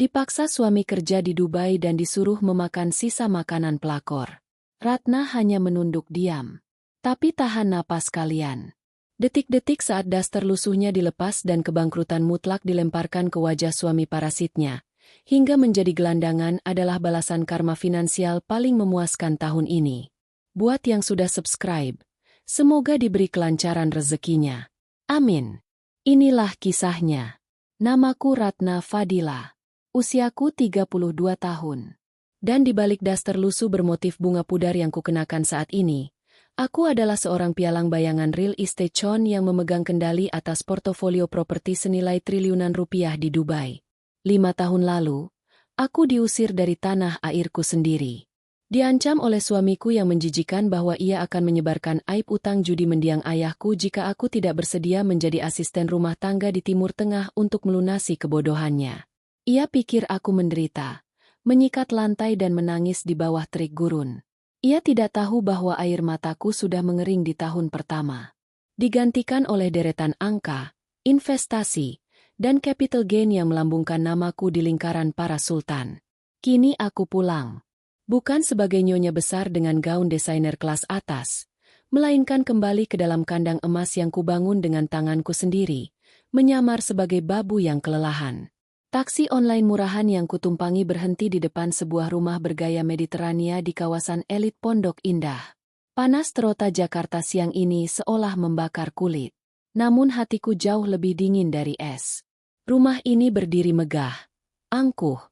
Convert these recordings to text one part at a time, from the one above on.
Dipaksa suami kerja di Dubai dan disuruh memakan sisa makanan pelakor. Ratna hanya menunduk diam. Tapi tahan napas kalian. Detik-detik saat daster lusuhnya dilepas dan kebangkrutan mutlak dilemparkan ke wajah suami parasitnya, hingga menjadi gelandangan adalah balasan karma finansial paling memuaskan tahun ini. Buat yang sudah subscribe, semoga diberi kelancaran rezekinya. Amin. Inilah kisahnya. Namaku Ratna Fadila. Usiaku 32 tahun. Dan di balik daster lusuh bermotif bunga pudar yang kukenakan saat ini, aku adalah seorang pialang bayangan real estate con yang memegang kendali atas portofolio properti senilai triliunan rupiah di Dubai. 5 tahun lalu, aku diusir dari tanah airku sendiri. Diancam oleh suamiku yang menjijikan bahwa ia akan menyebarkan aib utang judi mendiang ayahku jika aku tidak bersedia menjadi asisten rumah tangga di Timur Tengah untuk melunasi kebodohannya. Ia pikir aku menderita, menyikat lantai dan menangis di bawah terik gurun. Ia tidak tahu bahwa air mataku sudah mengering di tahun pertama. Digantikan oleh deretan angka, investasi, dan capital gain yang melambungkan namaku di lingkaran para sultan. Kini aku pulang. Bukan sebagai nyonya besar dengan gaun desainer kelas atas, melainkan kembali ke dalam kandang emas yang kubangun dengan tanganku sendiri, menyamar sebagai babu yang kelelahan. Taksi online murahan yang kutumpangi berhenti di depan sebuah rumah bergaya Mediterania di kawasan elit Pondok Indah. Panas terota Jakarta siang ini seolah membakar kulit. Namun hatiku jauh lebih dingin dari es. Rumah ini berdiri megah, angkuh,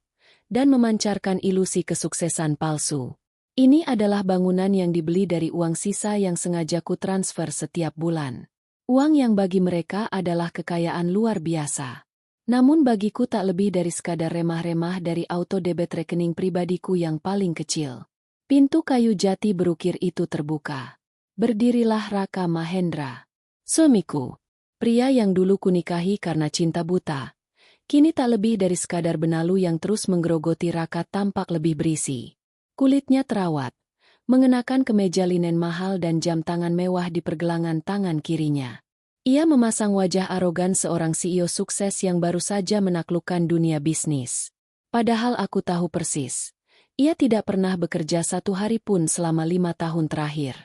dan memancarkan ilusi kesuksesan palsu. Ini adalah bangunan yang dibeli dari uang sisa yang sengaja ku transfer setiap bulan. Uang yang bagi mereka adalah kekayaan luar biasa. Namun bagiku tak lebih dari sekadar remah-remah dari auto debit rekening pribadiku yang paling kecil. Pintu kayu jati berukir itu terbuka. Berdirilah Raka Mahendra. Suamiku. Pria yang dulu kunikahi karena cinta buta. Kini tak lebih dari sekadar benalu yang terus menggerogoti Raka tampak lebih berisi. Kulitnya terawat. Mengenakan kemeja linen mahal dan jam tangan mewah di pergelangan tangan kirinya. Ia memasang wajah arogan seorang CEO sukses yang baru saja menaklukkan dunia bisnis. Padahal aku tahu persis, ia tidak pernah bekerja satu hari pun selama 5 tahun terakhir.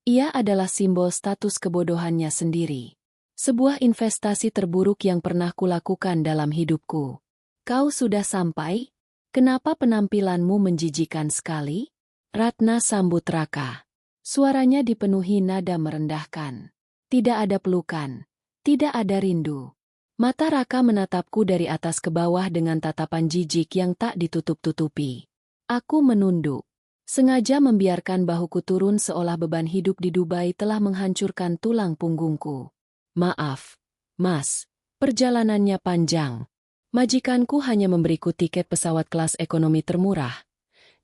Ia adalah simbol status kebodohannya sendiri. Sebuah investasi terburuk yang pernah kulakukan dalam hidupku. Kau sudah sampai? Kenapa penampilanmu menjijikan sekali? Ratna sambut Raka. Suaranya dipenuhi nada merendahkan. Tidak ada pelukan, tidak ada rindu. Mata Raka menatapku dari atas ke bawah dengan tatapan jijik yang tak ditutup-tutupi. Aku menunduk. Sengaja membiarkan bahuku turun seolah beban hidup di Dubai telah menghancurkan tulang punggungku. Maaf, Mas, perjalanannya panjang. Majikanku hanya memberiku tiket pesawat kelas ekonomi termurah.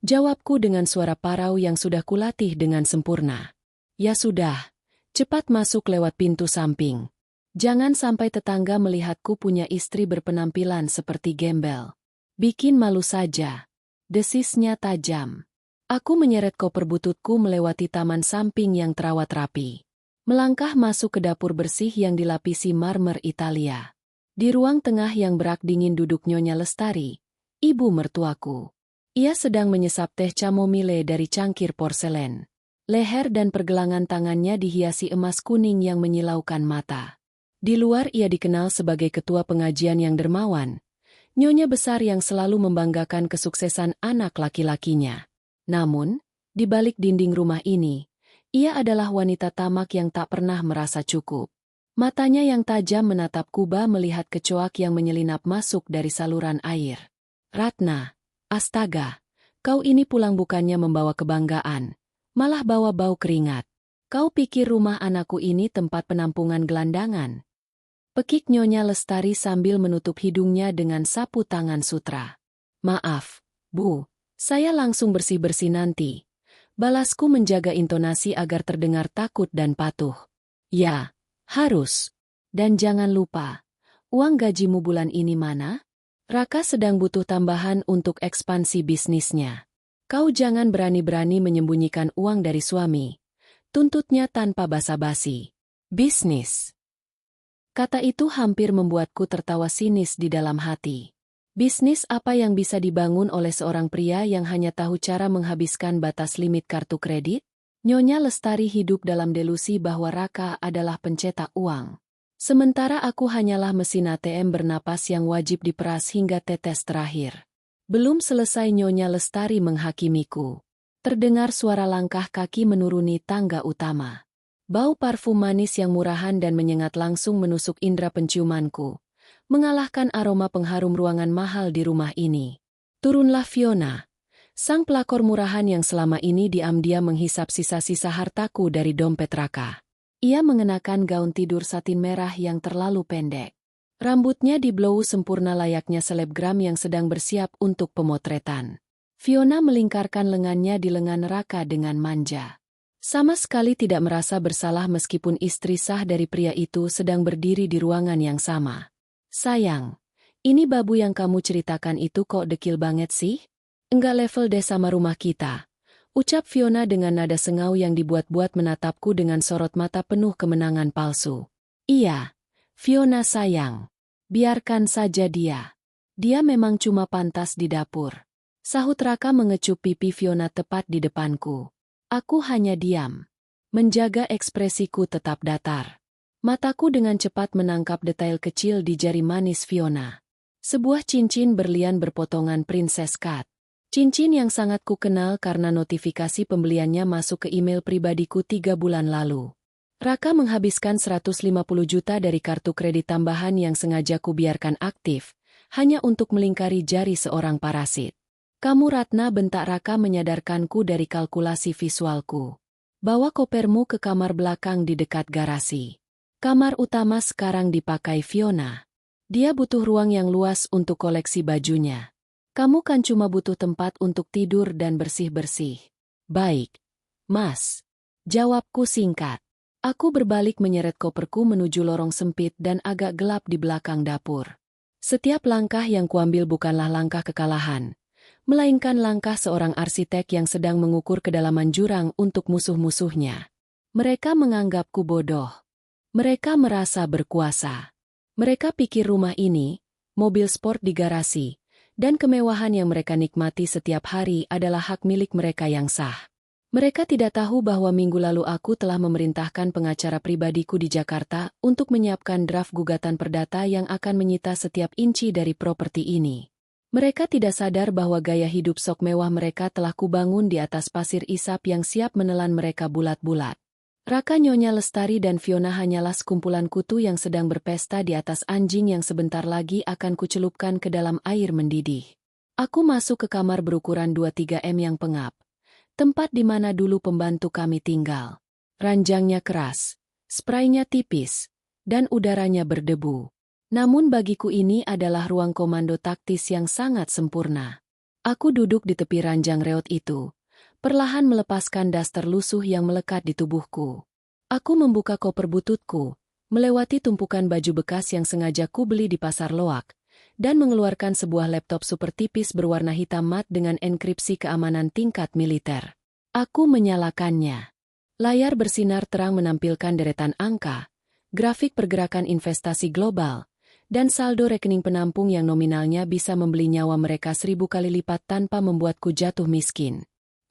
Jawabku dengan suara parau yang sudah kulatih dengan sempurna. Ya sudah. Cepat masuk lewat pintu samping. Jangan sampai tetangga melihatku punya istri berpenampilan seperti gembel. Bikin malu saja. Desisnya tajam. Aku menyeret koper bututku melewati taman samping yang terawat rapi. Melangkah masuk ke dapur bersih yang dilapisi marmer Italia. Di ruang tengah yang berak dingin duduk Nyonya Lestari, ibu mertuaku. Ia sedang menyesap teh chamomile dari cangkir porselen. Leher dan pergelangan tangannya dihiasi emas kuning yang menyilaukan mata. Di luar ia dikenal sebagai ketua pengajian yang dermawan, nyonya besar yang selalu membanggakan kesuksesan anak laki-lakinya. Namun, di balik dinding rumah ini, ia adalah wanita tamak yang tak pernah merasa cukup. Matanya yang tajam menatap Kuba melihat kecoak yang menyelinap masuk dari saluran air. Ratna, astaga, kau ini pulang bukannya membawa kebanggaan. Malah bawa bau keringat. Kau pikir rumah anakku ini tempat penampungan gelandangan? Pekik Nyonya Lestari sambil menutup hidungnya dengan sapu tangan sutra. Maaf, Bu, saya langsung bersih-bersih nanti. Balasku menjaga intonasi agar terdengar takut dan patuh. Ya, harus. Dan jangan lupa, uang gajimu bulan ini mana? Raka sedang butuh tambahan untuk ekspansi bisnisnya. Kau jangan berani-berani menyembunyikan uang dari suami. Tuntutnya tanpa basa-basi. Bisnis. Kata itu hampir membuatku tertawa sinis di dalam hati. Bisnis apa yang bisa dibangun oleh seorang pria yang hanya tahu cara menghabiskan batas limit kartu kredit? Nyonya Lestari hidup dalam delusi bahwa Raka adalah pencetak uang. Sementara aku hanyalah mesin ATM bernapas yang wajib diperas hingga tetes terakhir. Belum selesai Nyonya Lestari menghakimiku. Terdengar suara langkah kaki menuruni tangga utama. Bau parfum manis yang murahan dan menyengat langsung menusuk indera penciumanku, mengalahkan aroma pengharum ruangan mahal di rumah ini. Turunlah Fiona, sang pelakor murahan yang selama ini diam-diam menghisap sisa-sisa hartaku dari dompet Raka. Ia mengenakan gaun tidur satin merah yang terlalu pendek. Rambutnya diblow sempurna layaknya selebgram yang sedang bersiap untuk pemotretan. Fiona melingkarkan lengannya di lengan Raka dengan manja. Sama sekali tidak merasa bersalah meskipun istri sah dari pria itu sedang berdiri di ruangan yang sama. Sayang, ini babu yang kamu ceritakan itu kok dekil banget sih? Enggak level deh sama rumah kita, ucap Fiona dengan nada sengau yang dibuat-buat menatapku dengan sorot mata penuh kemenangan palsu. Iya, Fiona sayang. Biarkan saja dia. Dia memang cuma pantas di dapur. Sahut Raka mengecup pipi Fiona tepat di depanku. Aku hanya diam, menjaga ekspresiku tetap datar. Mataku dengan cepat menangkap detail kecil di jari manis Fiona. Sebuah cincin berlian berpotongan Princess Cut. Cincin yang sangat kukenal karena notifikasi pembeliannya masuk ke email pribadiku 3 bulan lalu. Raka menghabiskan 150 juta dari kartu kredit tambahan yang sengaja kubiarkan aktif, hanya untuk melingkari jari seorang parasit. Kamu Ratna, bentak Raka menyadarkanku dari kalkulasi visualku. Bawa kopermu ke kamar belakang di dekat garasi. Kamar utama sekarang dipakai Fiona. Dia butuh ruang yang luas untuk koleksi bajunya. Kamu kan cuma butuh tempat untuk tidur dan bersih-bersih. Baik, Mas. Jawabku singkat. Aku berbalik menyeret koperku menuju lorong sempit dan agak gelap di belakang dapur. Setiap langkah yang kuambil bukanlah langkah kekalahan, melainkan langkah seorang arsitek yang sedang mengukur kedalaman jurang untuk musuh-musuhnya. Mereka menganggapku bodoh. Mereka merasa berkuasa. Mereka pikir rumah ini, mobil sport di garasi, dan kemewahan yang mereka nikmati setiap hari adalah hak milik mereka yang sah. Mereka tidak tahu bahwa minggu lalu aku telah memerintahkan pengacara pribadiku di Jakarta untuk menyiapkan draft gugatan perdata yang akan menyita setiap inci dari properti ini. Mereka tidak sadar bahwa gaya hidup sok mewah mereka telah kubangun di atas pasir isap yang siap menelan mereka bulat-bulat. Raka, Nyonya Lestari dan Fiona hanyalah sekumpulan kutu yang sedang berpesta di atas anjing yang sebentar lagi akan kucelupkan ke dalam air mendidih. Aku masuk ke kamar berukuran 23 m yang pengap, tempat di mana dulu pembantu kami tinggal. Ranjangnya keras, spraynya tipis, dan udaranya berdebu. Namun bagiku ini adalah ruang komando taktis yang sangat sempurna. Aku duduk di tepi ranjang reot itu, perlahan melepaskan daster lusuh yang melekat di tubuhku. Aku membuka koper bututku, melewati tumpukan baju bekas yang sengaja ku beli di pasar loak, dan mengeluarkan sebuah laptop super tipis berwarna hitam mat dengan enkripsi keamanan tingkat militer. Aku menyalakannya. Layar bersinar terang menampilkan deretan angka, grafik pergerakan investasi global, dan saldo rekening penampung yang nominalnya bisa membeli nyawa mereka 1000 kali lipat tanpa membuatku jatuh miskin.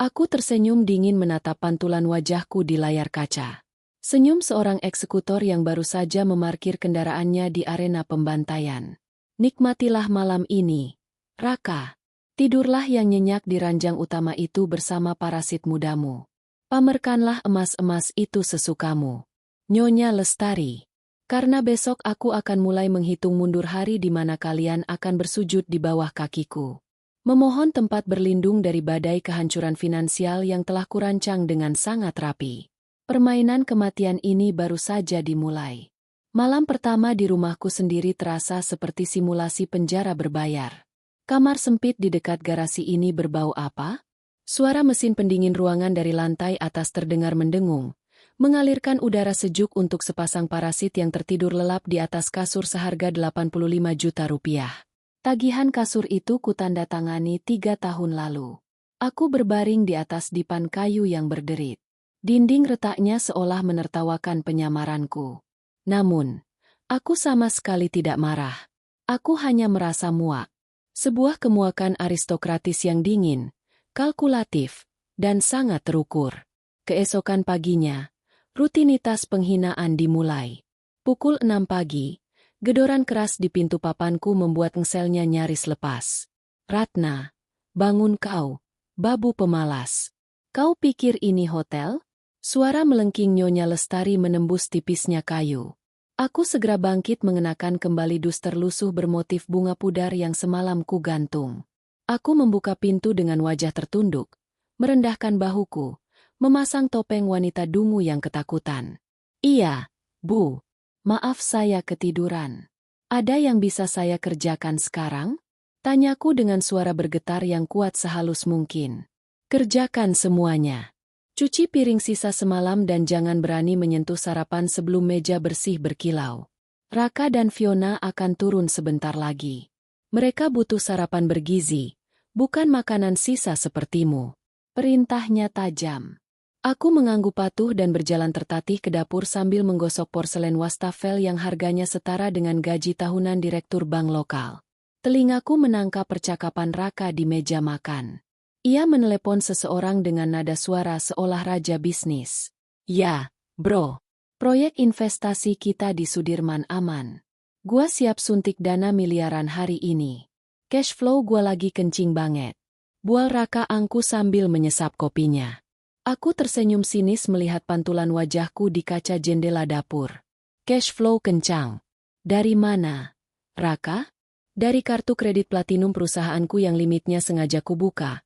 Aku tersenyum dingin menatap pantulan wajahku di layar kaca. Senyum seorang eksekutor yang baru saja memarkir kendaraannya di arena pembantaian. Nikmatilah malam ini, Raka. Tidurlah yang nyenyak di ranjang utama itu bersama parasit mudamu. Pamerkanlah emas-emas itu sesukamu, Nyonya Lestari. Karena besok aku akan mulai menghitung mundur hari di mana kalian akan bersujud di bawah kakiku. Memohon tempat berlindung dari badai kehancuran finansial yang telah kurancang dengan sangat rapi. Permainan kematian ini baru saja dimulai. Malam pertama di rumahku sendiri terasa seperti simulasi penjara berbayar. Kamar sempit di dekat garasi ini berbau apa? Suara mesin pendingin ruangan dari lantai atas terdengar mendengung, mengalirkan udara sejuk untuk sepasang parasit yang tertidur lelap di atas kasur seharga 85 juta rupiah. Tagihan kasur itu kutandatangani 3 tahun lalu. Aku berbaring di atas dipan kayu yang berderit. Dinding retaknya seolah menertawakan penyamaranku. Namun, aku sama sekali tidak marah. Aku hanya merasa muak. Sebuah kemuakan aristokratis yang dingin, kalkulatif, dan sangat terukur. Keesokan paginya, rutinitas penghinaan dimulai. Pukul 6 pagi, gedoran keras di pintu papanku membuat engselnya nyaris lepas. Ratna, bangun kau, babu pemalas. Kau pikir ini hotel? Suara melengking Nyonya Lestari menembus tipisnya kayu. Aku segera bangkit mengenakan kembali dus terlusuh bermotif bunga pudar yang semalam ku gantung. Aku membuka pintu dengan wajah tertunduk, merendahkan bahuku, memasang topeng wanita dungu yang ketakutan. Iya, Bu. Maaf saya ketiduran. Ada yang bisa saya kerjakan sekarang? Tanyaku dengan suara bergetar yang kuat sehalus mungkin. Kerjakan semuanya. Cuci piring sisa semalam dan jangan berani menyentuh sarapan sebelum meja bersih berkilau. Raka dan Fiona akan turun sebentar lagi. Mereka butuh sarapan bergizi, bukan makanan sisa sepertimu. Perintahnya tajam. Aku mengangguk patuh dan berjalan tertatih ke dapur sambil menggosok porselen wastafel yang harganya setara dengan gaji tahunan direktur bank lokal. Telingaku menangkap percakapan Raka di meja makan. Ia menelepon seseorang dengan nada suara seolah raja bisnis. Ya, bro. Proyek investasi kita di Sudirman aman. Gua siap suntik dana miliaran hari ini. Cash flow gua lagi kencing banget. Bual Raka angku sambil menyesap kopinya. Aku tersenyum sinis melihat pantulan wajahku di kaca jendela dapur. Cash flow kencang. Dari mana? Raka? Dari kartu kredit platinum perusahaanku yang limitnya sengaja kubuka.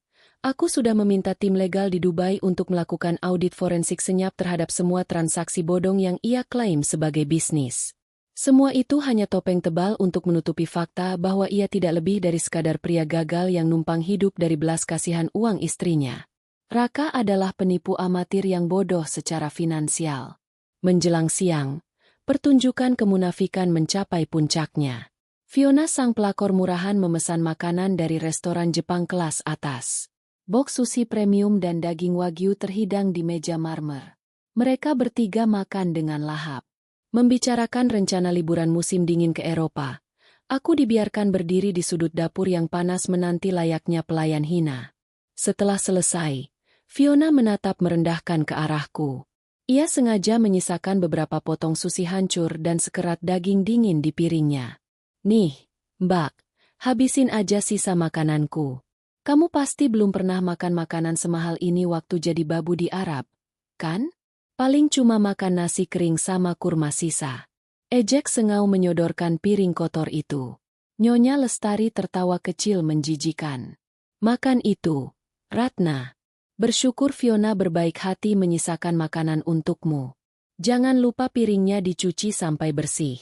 Aku sudah meminta tim legal di Dubai untuk melakukan audit forensik senyap terhadap semua transaksi bodong yang ia klaim sebagai bisnis. Semua itu hanya topeng tebal untuk menutupi fakta bahwa ia tidak lebih dari sekadar pria gagal yang numpang hidup dari belas kasihan uang istrinya. Raka adalah penipu amatir yang bodoh secara finansial. Menjelang siang, pertunjukan kemunafikan mencapai puncaknya. Fiona sang pelakor murahan memesan makanan dari restoran Jepang kelas atas. Box sushi premium dan daging wagyu terhidang di meja marmer. Mereka bertiga makan dengan lahap. Membicarakan rencana liburan musim dingin ke Eropa. Aku dibiarkan berdiri di sudut dapur yang panas menanti layaknya pelayan hina. Setelah selesai, Fiona menatap merendahkan ke arahku. Ia sengaja menyisakan beberapa potong sushi hancur dan sekerat daging dingin di piringnya. Nih, Mbak, habisin aja sisa makananku. Kamu pasti belum pernah makan makanan semahal ini waktu jadi babu di Arab, kan? Paling cuma makan nasi kering sama kurma sisa. Ejek sengau menyodorkan piring kotor itu. Nyonya Lestari tertawa kecil menjijikan. Makan itu, Ratna. Bersyukur Fiona berbaik hati menyisakan makanan untukmu. Jangan lupa piringnya dicuci sampai bersih.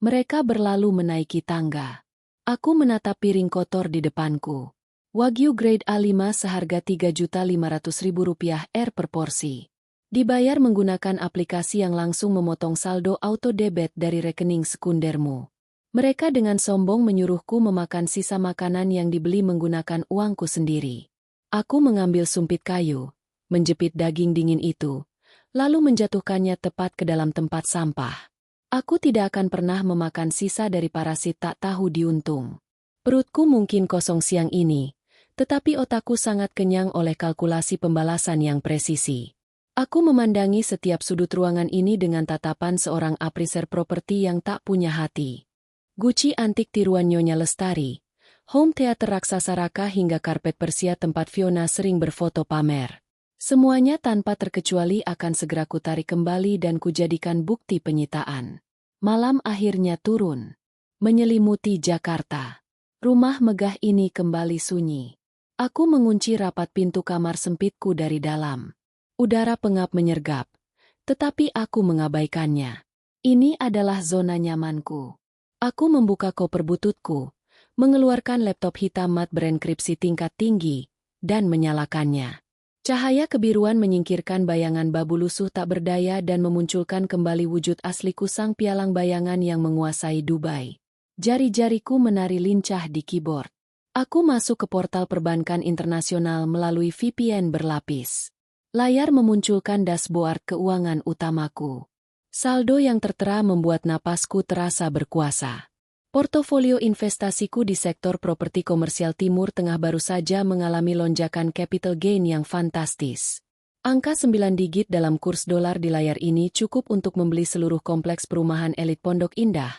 Mereka berlalu menaiki tangga. Aku menatap piring kotor di depanku. Wagyu grade A5 seharga Rp3.500.000 per porsi. Dibayar menggunakan aplikasi yang langsung memotong saldo auto debit dari rekening sekundermu. Mereka dengan sombong menyuruhku memakan sisa makanan yang dibeli menggunakan uangku sendiri. Aku mengambil sumpit kayu, menjepit daging dingin itu, lalu menjatuhkannya tepat ke dalam tempat sampah. Aku tidak akan pernah memakan sisa dari parasit tak tahu diuntung. Perutku mungkin kosong siang ini, tetapi otakku sangat kenyang oleh kalkulasi pembalasan yang presisi. Aku memandangi setiap sudut ruangan ini dengan tatapan seorang appraiser properti yang tak punya hati. Guci antik tiruan Nyonya Lestari, home theater raksasa Raka hingga karpet Persia tempat Fiona sering berfoto pamer. Semuanya tanpa terkecuali akan segera kutarik kembali dan kujadikan bukti penyitaan. Malam akhirnya turun. Menyelimuti Jakarta. Rumah megah ini kembali sunyi. Aku mengunci rapat pintu kamar sempitku dari dalam. Udara pengap menyergap, tetapi aku mengabaikannya. Ini adalah zona nyamanku. Aku membuka koper bututku, mengeluarkan laptop hitam mat berenkripsi tingkat tinggi, dan menyalakannya. Cahaya kebiruan menyingkirkan bayangan babu lusuh tak berdaya dan memunculkan kembali wujud asliku sang pialang bayangan yang menguasai Dubai. Jari-jariku menari lincah di keyboard. Aku masuk ke portal perbankan internasional melalui VPN berlapis. Layar memunculkan dashboard keuangan utamaku. Saldo yang tertera membuat napasku terasa berkuasa. Portofolio investasiku di sektor properti komersial Timur Tengah baru saja mengalami lonjakan capital gain yang fantastis. Angka 9 digit dalam kurs dolar di layar ini cukup untuk membeli seluruh kompleks perumahan elit Pondok Indah,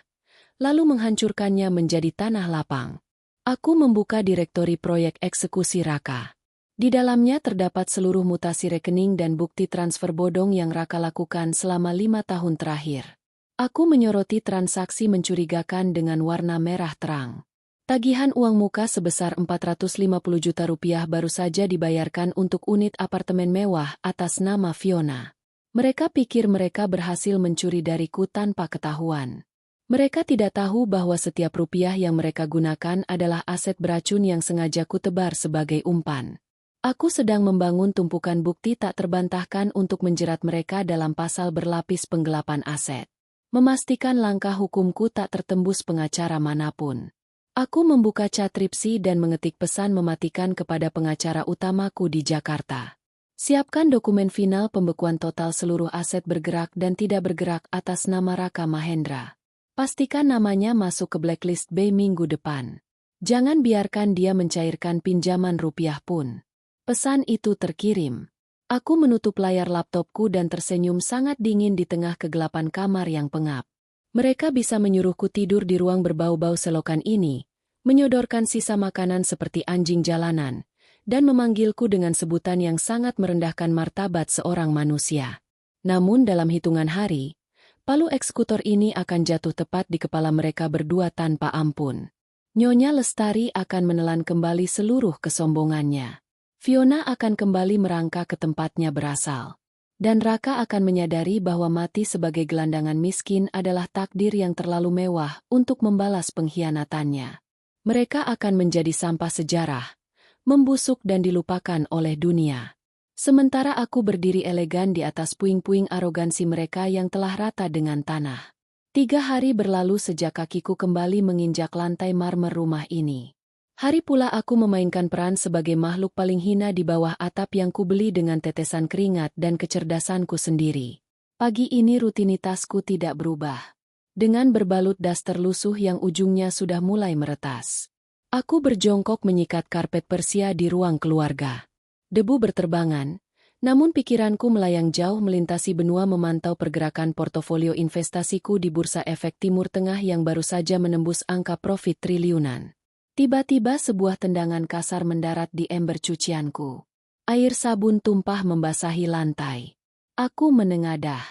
lalu menghancurkannya menjadi tanah lapang. Aku membuka direktori proyek eksekusi Raka. Di dalamnya terdapat seluruh mutasi rekening dan bukti transfer bodong yang Raka lakukan selama 5 tahun terakhir. Aku menyoroti transaksi mencurigakan dengan warna merah terang. Tagihan uang muka sebesar 450 juta rupiah baru saja dibayarkan untuk unit apartemen mewah atas nama Fiona. Mereka pikir mereka berhasil mencuri dariku tanpa ketahuan. Mereka tidak tahu bahwa setiap rupiah yang mereka gunakan adalah aset beracun yang sengaja kutebar sebagai umpan. Aku sedang membangun tumpukan bukti tak terbantahkan untuk menjerat mereka dalam pasal berlapis penggelapan aset. Memastikan langkah hukumku tak tertembus pengacara manapun. Aku membuka catripsi dan mengetik pesan mematikan kepada pengacara utamaku di Jakarta. Siapkan dokumen final pembekuan total seluruh aset bergerak dan tidak bergerak atas nama Raka Mahendra. Pastikan namanya masuk ke blacklist B minggu depan. Jangan biarkan dia mencairkan pinjaman rupiah pun. Pesan itu terkirim. Aku menutup layar laptopku dan tersenyum sangat dingin di tengah kegelapan kamar yang pengap. Mereka bisa menyuruhku tidur di ruang berbau-bau selokan ini, menyodorkan sisa makanan seperti anjing jalanan, dan memanggilku dengan sebutan yang sangat merendahkan martabat seorang manusia. Namun dalam hitungan hari, palu eksekutor ini akan jatuh tepat di kepala mereka berdua tanpa ampun. Nyonya Lestari akan menelan kembali seluruh kesombongannya. Fiona akan kembali merangkak ke tempatnya berasal. Dan Raka akan menyadari bahwa mati sebagai gelandangan miskin adalah takdir yang terlalu mewah untuk membalas pengkhianatannya. Mereka akan menjadi sampah sejarah, membusuk dan dilupakan oleh dunia. Sementara aku berdiri elegan di atas puing-puing arogansi mereka yang telah rata dengan tanah. 3 hari berlalu sejak kakiku kembali menginjak lantai marmer rumah ini. Hari pula aku memainkan peran sebagai makhluk paling hina di bawah atap yang kubeli dengan tetesan keringat dan kecerdasanku sendiri. Pagi ini rutinitasku tidak berubah. Dengan berbalut daster lusuh yang ujungnya sudah mulai meretas. Aku berjongkok menyikat karpet persia di ruang keluarga. Debu berterbangan, namun pikiranku melayang jauh melintasi benua memantau pergerakan portofolio investasiku di Bursa Efek Timur Tengah yang baru saja menembus angka profit triliunan. Tiba-tiba sebuah tendangan kasar mendarat di ember cucianku. Air sabun tumpah membasahi lantai. Aku menengadah.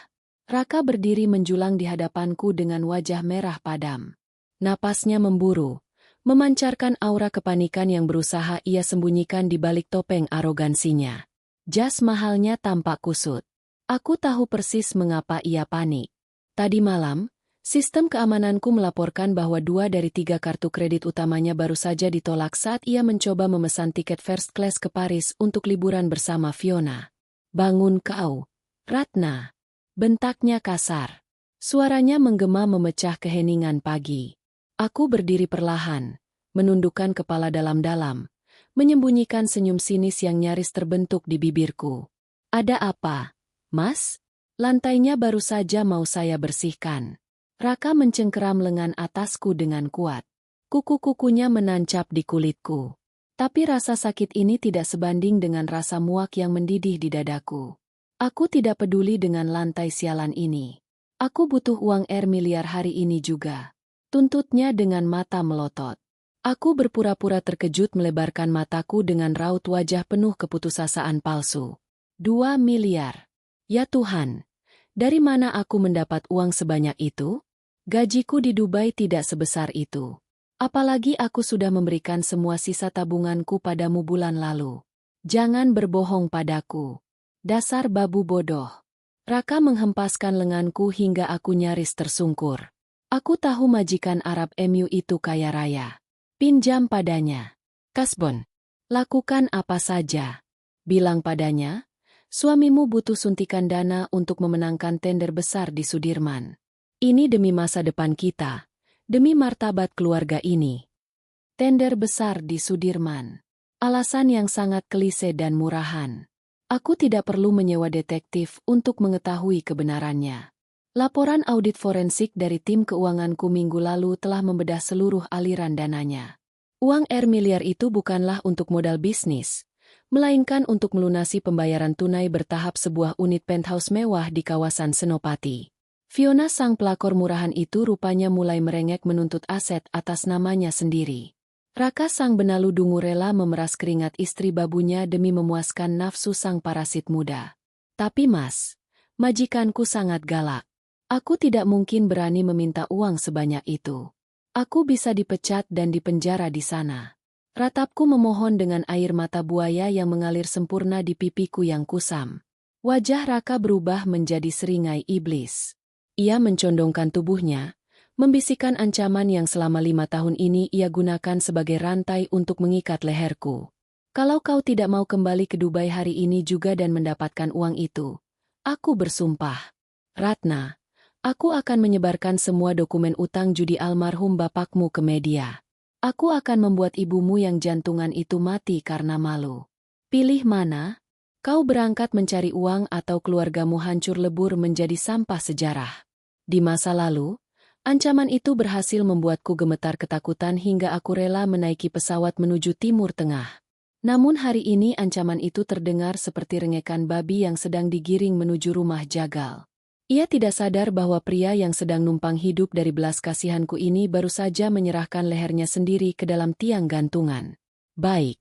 Raka berdiri menjulang di hadapanku dengan wajah merah padam. Napasnya memburu, memancarkan aura kepanikan yang berusaha ia sembunyikan di balik topeng arogansinya. Jas mahalnya tampak kusut. Aku tahu persis mengapa ia panik. Tadi malam, sistem keamananku melaporkan bahwa 2 dari 3 kartu kredit utamanya baru saja ditolak saat ia mencoba memesan tiket first class ke Paris untuk liburan bersama Fiona. "Bangun kau, Ratna!" Bentaknya kasar. Suaranya menggema memecah keheningan pagi. Aku berdiri perlahan, menundukkan kepala dalam-dalam, menyembunyikan senyum sinis yang nyaris terbentuk di bibirku. "Ada apa, Mas? Lantainya baru saja mau saya bersihkan." Raka mencengkeram lengan atasku dengan kuat. Kuku-kukunya menancap di kulitku. Tapi rasa sakit ini tidak sebanding dengan rasa muak yang mendidih di dadaku. Aku tidak peduli dengan lantai sialan ini. Aku butuh uang miliar hari ini juga. Tuntutnya dengan mata melotot. Aku berpura-pura terkejut melebarkan mataku dengan raut wajah penuh keputusasaan palsu. 2 miliar. Ya Tuhan, dari mana aku mendapat uang sebanyak itu? Gajiku di Dubai tidak sebesar itu. Apalagi aku sudah memberikan semua sisa tabunganku padamu bulan lalu. Jangan berbohong padaku. Dasar babu bodoh. Raka menghempaskan lenganku hingga aku nyaris tersungkur. Aku tahu majikan Arab MU itu kaya raya. Pinjam padanya. Kasbon. Lakukan apa saja. Bilang padanya, suamimu butuh suntikan dana untuk memenangkan tender besar di Sudirman. Ini demi masa depan kita, demi martabat keluarga ini. Tender besar di Sudirman. Alasan yang sangat klise dan murahan. Aku tidak perlu menyewa detektif untuk mengetahui kebenarannya. Laporan audit forensik dari tim keuanganku minggu lalu telah membedah seluruh aliran dananya. Uang miliar itu bukanlah untuk modal bisnis, melainkan untuk melunasi pembayaran tunai bertahap sebuah unit penthouse mewah di kawasan Senopati. Fiona sang pelakor murahan itu rupanya mulai merengek menuntut aset atas namanya sendiri. Raka sang benalu dungu rela memeras keringat istri babunya demi memuaskan nafsu sang parasit muda. Tapi Mas, majikanku sangat galak. Aku tidak mungkin berani meminta uang sebanyak itu. Aku bisa dipecat dan dipenjara di sana. Ratapku memohon dengan air mata buaya yang mengalir sempurna di pipiku yang kusam. Wajah Raka berubah menjadi seringai iblis. Ia mencondongkan tubuhnya, membisikkan ancaman yang selama 5 tahun ini ia gunakan sebagai rantai untuk mengikat leherku. Kalau kau tidak mau kembali ke Dubai hari ini juga dan mendapatkan uang itu, aku bersumpah. Ratna, aku akan menyebarkan semua dokumen utang judi almarhum bapakmu ke media. Aku akan membuat ibumu yang jantungan itu mati karena malu. Pilih mana? Kau berangkat mencari uang atau keluargamu hancur lebur menjadi sampah sejarah. Di masa lalu, ancaman itu berhasil membuatku gemetar ketakutan hingga aku rela menaiki pesawat menuju Timur Tengah. Namun hari ini ancaman itu terdengar seperti rengekan babi yang sedang digiring menuju rumah jagal. Ia tidak sadar bahwa pria yang sedang numpang hidup dari belas kasihanku ini baru saja menyerahkan lehernya sendiri ke dalam tiang gantungan. Baik,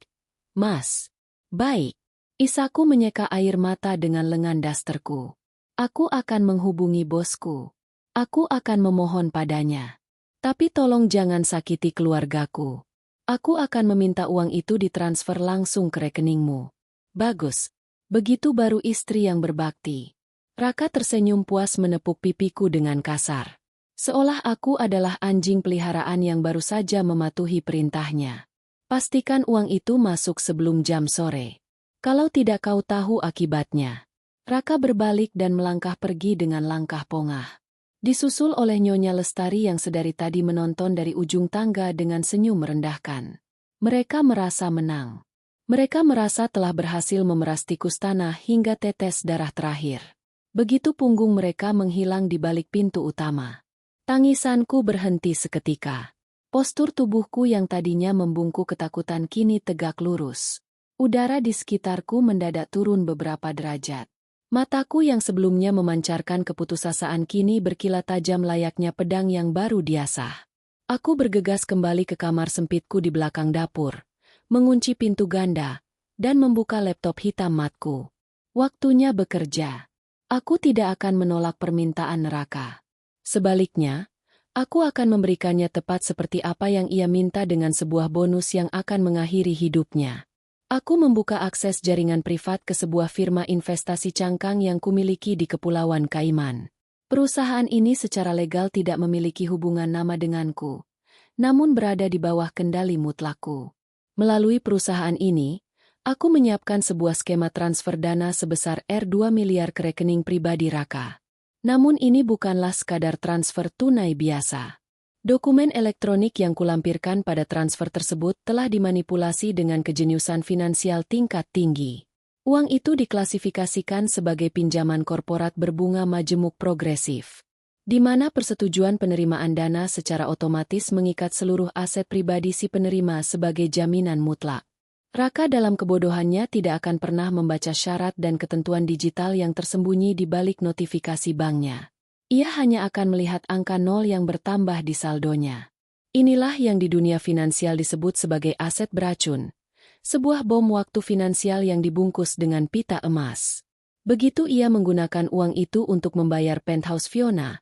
Mas. Baik. Isaku menyeka air mata dengan lengan dasterku. Aku akan menghubungi bosku. Aku akan memohon padanya. Tapi tolong jangan sakiti keluargaku. Aku akan meminta uang itu ditransfer langsung ke rekeningmu. Bagus. Begitu baru istri yang berbakti. Raka tersenyum puas menepuk pipiku dengan kasar. Seolah aku adalah anjing peliharaan yang baru saja mematuhi perintahnya. Pastikan uang itu masuk sebelum jam sore. Kalau tidak kau tahu akibatnya. Raka berbalik dan melangkah pergi dengan langkah pongah. Disusul oleh Nyonya Lestari yang sedari tadi menonton dari ujung tangga dengan senyum merendahkan. Mereka merasa menang. Mereka merasa telah berhasil memeras tikus tanah hingga tetes darah terakhir. Begitu punggung mereka menghilang di balik pintu utama. Tangisanku berhenti seketika. Postur tubuhku yang tadinya membungkuk ketakutan kini tegak lurus. Udara di sekitarku mendadak turun beberapa derajat. Mataku yang sebelumnya memancarkan keputusasaan kini berkilat tajam layaknya pedang yang baru diasah. Aku bergegas kembali ke kamar sempitku di belakang dapur, mengunci pintu ganda, dan membuka laptop hitam matku. Waktunya bekerja. Aku tidak akan menolak permintaan Raka. Sebaliknya, aku akan memberikannya tepat seperti apa yang ia minta dengan sebuah bonus yang akan mengakhiri hidupnya. Aku membuka akses jaringan privat ke sebuah firma investasi cangkang yang kumiliki di Kepulauan Kaiman. Perusahaan ini secara legal tidak memiliki hubungan nama denganku, namun berada di bawah kendali mutlakku. Melalui perusahaan ini, aku menyiapkan sebuah skema transfer dana sebesar R2 miliar ke rekening pribadi Raka. Namun ini bukanlah sekadar transfer tunai biasa. Dokumen elektronik yang kulampirkan pada transfer tersebut telah dimanipulasi dengan kejeniusan finansial tingkat tinggi. Uang itu diklasifikasikan sebagai pinjaman korporat berbunga majemuk progresif, di mana persetujuan penerimaan dana secara otomatis mengikat seluruh aset pribadi si penerima sebagai jaminan mutlak. Raka dalam kebodohannya tidak akan pernah membaca syarat dan ketentuan digital yang tersembunyi di balik notifikasi banknya. Ia hanya akan melihat angka nol yang bertambah di saldonya. Inilah yang di dunia finansial disebut sebagai aset beracun, sebuah bom waktu finansial yang dibungkus dengan pita emas. Begitu ia menggunakan uang itu untuk membayar penthouse Fiona,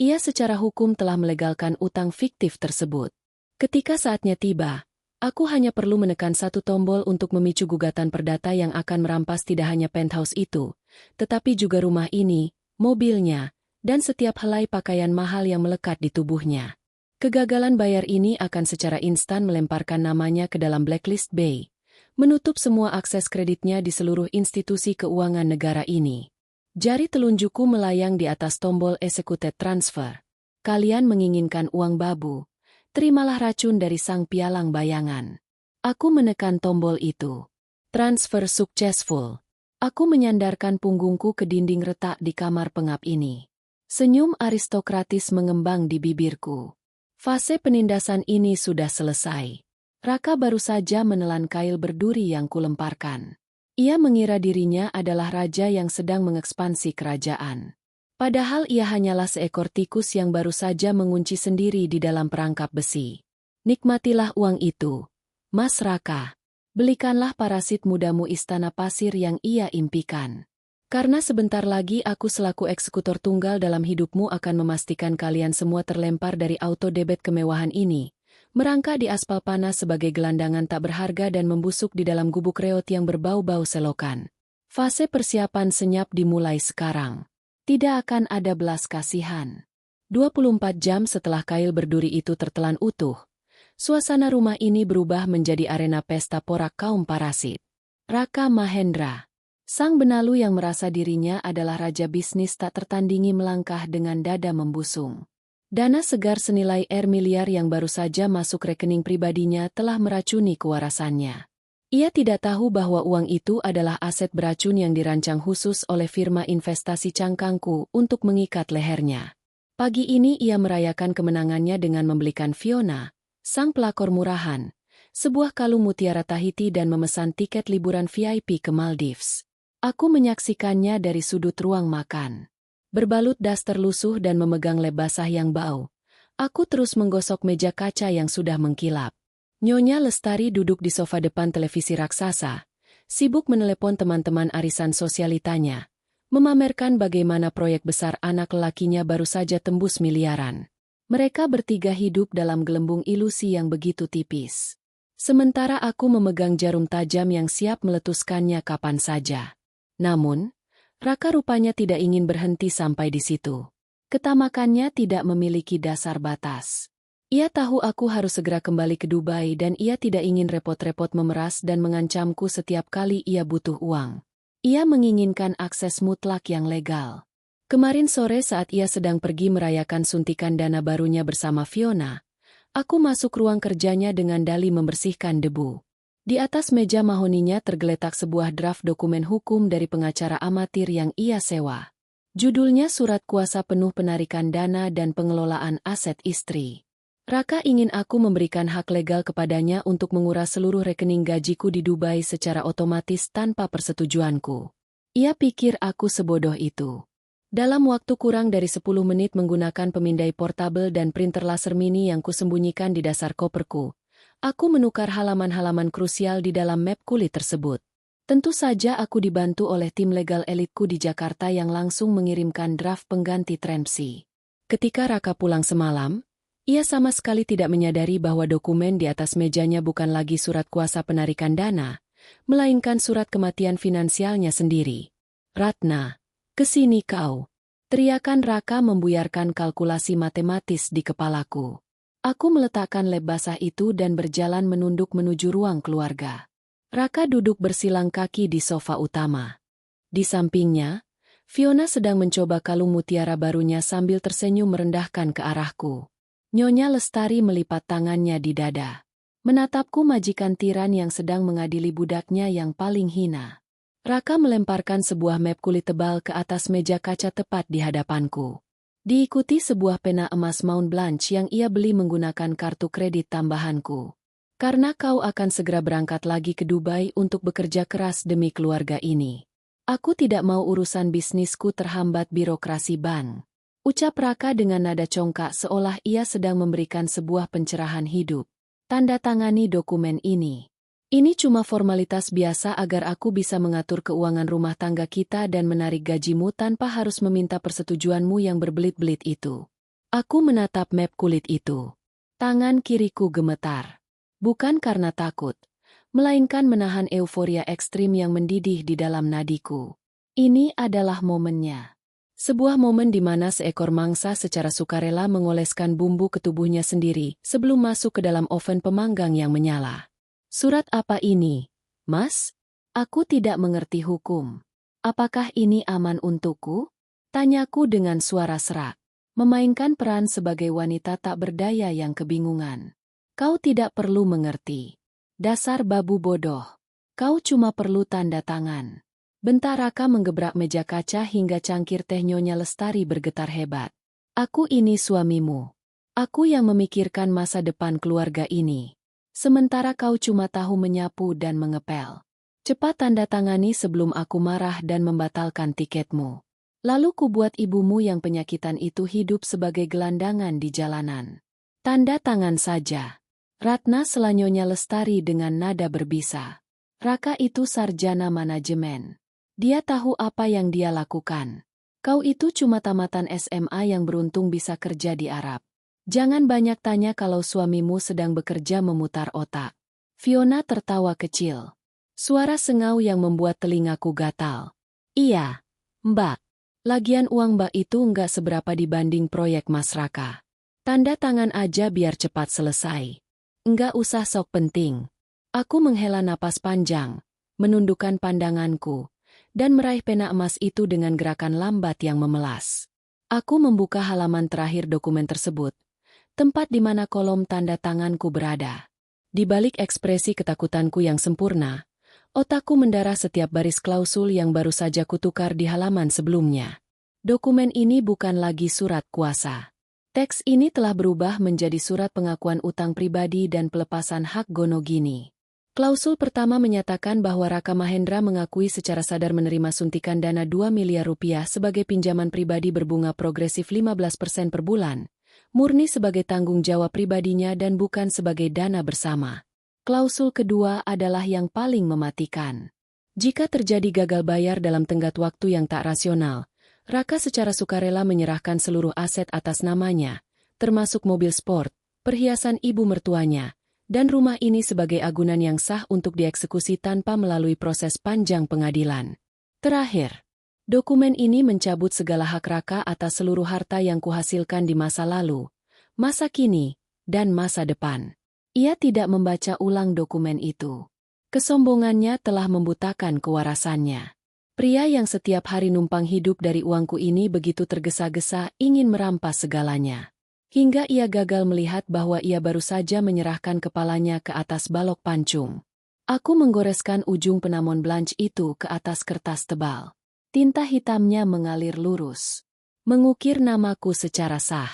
ia secara hukum telah melegalkan utang fiktif tersebut. Ketika saatnya tiba, aku hanya perlu menekan satu tombol untuk memicu gugatan perdata yang akan merampas tidak hanya penthouse itu, tetapi juga rumah ini, mobilnya, dan setiap helai pakaian mahal yang melekat di tubuhnya. Kegagalan bayar ini akan secara instan melemparkan namanya ke dalam blacklist Bay, menutup semua akses kreditnya di seluruh institusi keuangan negara ini. Jari telunjukku melayang di atas tombol executed transfer. Kalian menginginkan uang babu, terimalah racun dari sang pialang bayangan. Aku menekan tombol itu. Transfer successful. Aku menyandarkan punggungku ke dinding retak di kamar pengap ini. Senyum aristokratis mengembang di bibirku. Fase penindasan ini sudah selesai. Raka baru saja menelan kail berduri yang kulemparkan. Ia mengira dirinya adalah raja yang sedang mengekspansi kerajaan. Padahal ia hanyalah seekor tikus yang baru saja mengunci sendiri di dalam perangkap besi. Nikmatilah uang itu, Mas Raka. Belikanlah parasit mudamu istana pasir yang ia impikan. Karena sebentar lagi aku selaku eksekutor tunggal dalam hidupmu akan memastikan kalian semua terlempar dari auto debit kemewahan ini, merangkak di aspal panas sebagai gelandangan tak berharga dan membusuk di dalam gubuk reot yang berbau-bau selokan. Fase persiapan senyap dimulai sekarang. Tidak akan ada belas kasihan. 24 jam setelah kail berduri itu tertelan utuh, suasana rumah ini berubah menjadi arena pesta porak kaum parasit. Raka Mahendra, sang benalu yang merasa dirinya adalah raja bisnis tak tertandingi melangkah dengan dada membusung. Dana segar senilai miliar yang baru saja masuk rekening pribadinya telah meracuni kewarasannya. Ia tidak tahu bahwa uang itu adalah aset beracun yang dirancang khusus oleh firma investasi cangkangku untuk mengikat lehernya. Pagi ini ia merayakan kemenangannya dengan membelikan Fiona, sang pelakor murahan, sebuah kalung mutiara Tahiti dan memesan tiket liburan VIP ke Maldives. Aku menyaksikannya dari sudut ruang makan. Berbalut daster lusuh dan memegang lem basah yang bau, aku terus menggosok meja kaca yang sudah mengkilap. Nyonya Lestari duduk di sofa depan televisi raksasa, sibuk menelepon teman-teman arisan sosialitanya, memamerkan bagaimana proyek besar anak lelakinya baru saja tembus miliaran. Mereka bertiga hidup dalam gelembung ilusi yang begitu tipis. Sementara aku memegang jarum tajam yang siap meletuskannya kapan saja. Namun, Raka rupanya tidak ingin berhenti sampai di situ. Ketamakannya tidak memiliki dasar batas. Ia tahu aku harus segera kembali ke Dubai dan ia tidak ingin repot-repot memeras dan mengancamku setiap kali ia butuh uang. Ia menginginkan akses mutlak yang legal. Kemarin sore saat ia sedang pergi merayakan suntikan dana barunya bersama Fiona, aku masuk ruang kerjanya dengan dalih membersihkan debu. Di atas meja mahoninya tergeletak sebuah draft dokumen hukum dari pengacara amatir yang ia sewa. Judulnya Surat Kuasa Penuh Penarikan Dana dan Pengelolaan Aset Istri. Raka ingin aku memberikan hak legal kepadanya untuk menguras seluruh rekening gajiku di Dubai secara otomatis tanpa persetujuanku. Ia pikir aku sebodoh itu. Dalam waktu kurang dari 10 menit menggunakan pemindai portabel dan printer laser mini yang kusembunyikan di dasar koperku, aku menukar halaman-halaman krusial di dalam map kulit tersebut. Tentu saja aku dibantu oleh tim legal elitku di Jakarta yang langsung mengirimkan draft pengganti Trempsi. Ketika Raka pulang semalam, ia sama sekali tidak menyadari bahwa dokumen di atas mejanya bukan lagi surat kuasa penarikan dana, melainkan surat kematian finansialnya sendiri. Ratna, kesini kau. Teriakan Raka membuyarkan kalkulasi matematis di kepalaku. Aku meletakkan lem basah itu dan berjalan menunduk menuju ruang keluarga. Raka duduk bersilang kaki di sofa utama. Di sampingnya, Fiona sedang mencoba kalung mutiara barunya sambil tersenyum merendahkan ke arahku. Nyonya Lestari melipat tangannya di dada. Menatapku majikan tiran yang sedang mengadili budaknya yang paling hina. Raka melemparkan sebuah map kulit tebal ke atas meja kaca tepat di hadapanku. Diikuti sebuah pena emas Mount Blanche yang ia beli menggunakan kartu kredit tambahanku. Karena kau akan segera berangkat lagi ke Dubai untuk bekerja keras demi keluarga ini. Aku tidak mau urusan bisnisku terhambat birokrasi bank. Ucap Raka dengan nada congkak seolah ia sedang memberikan sebuah pencerahan hidup. Tanda tangani dokumen ini. Ini cuma formalitas biasa agar aku bisa mengatur keuangan rumah tangga kita dan menarik gajimu tanpa harus meminta persetujuanmu yang berbelit-belit itu. Aku menatap map kulit itu. Tangan kiriku gemetar. Bukan karena takut, melainkan menahan euforia ekstrim yang mendidih di dalam nadiku. Ini adalah momennya. Sebuah momen di mana seekor mangsa secara sukarela mengoleskan bumbu ke tubuhnya sendiri sebelum masuk ke dalam oven pemanggang yang menyala. Surat apa ini, Mas? Aku tidak mengerti hukum. Apakah ini aman untukku? Tanyaku dengan suara serak. Memainkan peran sebagai wanita tak berdaya yang kebingungan. Kau tidak perlu mengerti. Dasar babu bodoh. Kau cuma perlu tanda tangan. Bentar Raka menggebrak meja kaca hingga cangkir teh Nyonya Lestari bergetar hebat. Aku ini suamimu. Aku yang memikirkan masa depan keluarga ini. Sementara kau cuma tahu menyapu dan mengepel. Cepat tanda tangani sebelum aku marah dan membatalkan tiketmu. Lalu ku buat ibumu yang penyakitan itu hidup sebagai gelandangan di jalanan. Tanda tangan saja. Ratna sela Nyonya Lestari dengan nada berbisa. Raka itu sarjana manajemen. Dia tahu apa yang dia lakukan. Kau itu cuma tamatan SMA yang beruntung bisa kerja di Arab. Jangan banyak tanya kalau suamimu sedang bekerja memutar otak. Fiona tertawa kecil. Suara sengau yang membuat telingaku gatal. Iya, Mbak. Lagian uang Mbak itu nggak seberapa dibanding proyek Mas Raka. Tanda tangan aja biar cepat selesai. Nggak usah sok penting. Aku menghela napas panjang, menundukkan pandanganku, dan meraih pena emas itu dengan gerakan lambat yang memelas. Aku membuka halaman terakhir dokumen tersebut, tempat di mana kolom tanda tanganku berada. Di balik ekspresi ketakutanku yang sempurna, otakku mendarah setiap baris klausul yang baru saja kutukar di halaman sebelumnya. Dokumen ini bukan lagi surat kuasa. Teks ini telah berubah menjadi surat pengakuan utang pribadi dan pelepasan hak Gonogini. Klausul pertama menyatakan bahwa Raka Mahendra mengakui secara sadar menerima suntikan dana 2 miliar rupiah sebagai pinjaman pribadi berbunga progresif 15% per bulan, murni sebagai tanggung jawab pribadinya dan bukan sebagai dana bersama. Klausul kedua adalah yang paling mematikan. Jika terjadi gagal bayar dalam tenggat waktu yang tak rasional, Raka secara sukarela menyerahkan seluruh aset atas namanya, termasuk mobil sport, perhiasan ibu mertuanya, dan rumah ini sebagai agunan yang sah untuk dieksekusi tanpa melalui proses panjang pengadilan. Terakhir, dokumen ini mencabut segala hak Raka atas seluruh harta yang kuhasilkan di masa lalu, masa kini, dan masa depan. Ia tidak membaca ulang dokumen itu. Kesombongannya telah membutakan kewarasannya. Pria yang setiap hari numpang hidup dari uangku ini begitu tergesa-gesa ingin merampas segalanya. Hingga ia gagal melihat bahwa ia baru saja menyerahkan kepalanya ke atas balok pancung. Aku menggoreskan ujung penamon blanche itu ke atas kertas tebal. Tinta hitamnya mengalir lurus. Mengukir namaku secara sah.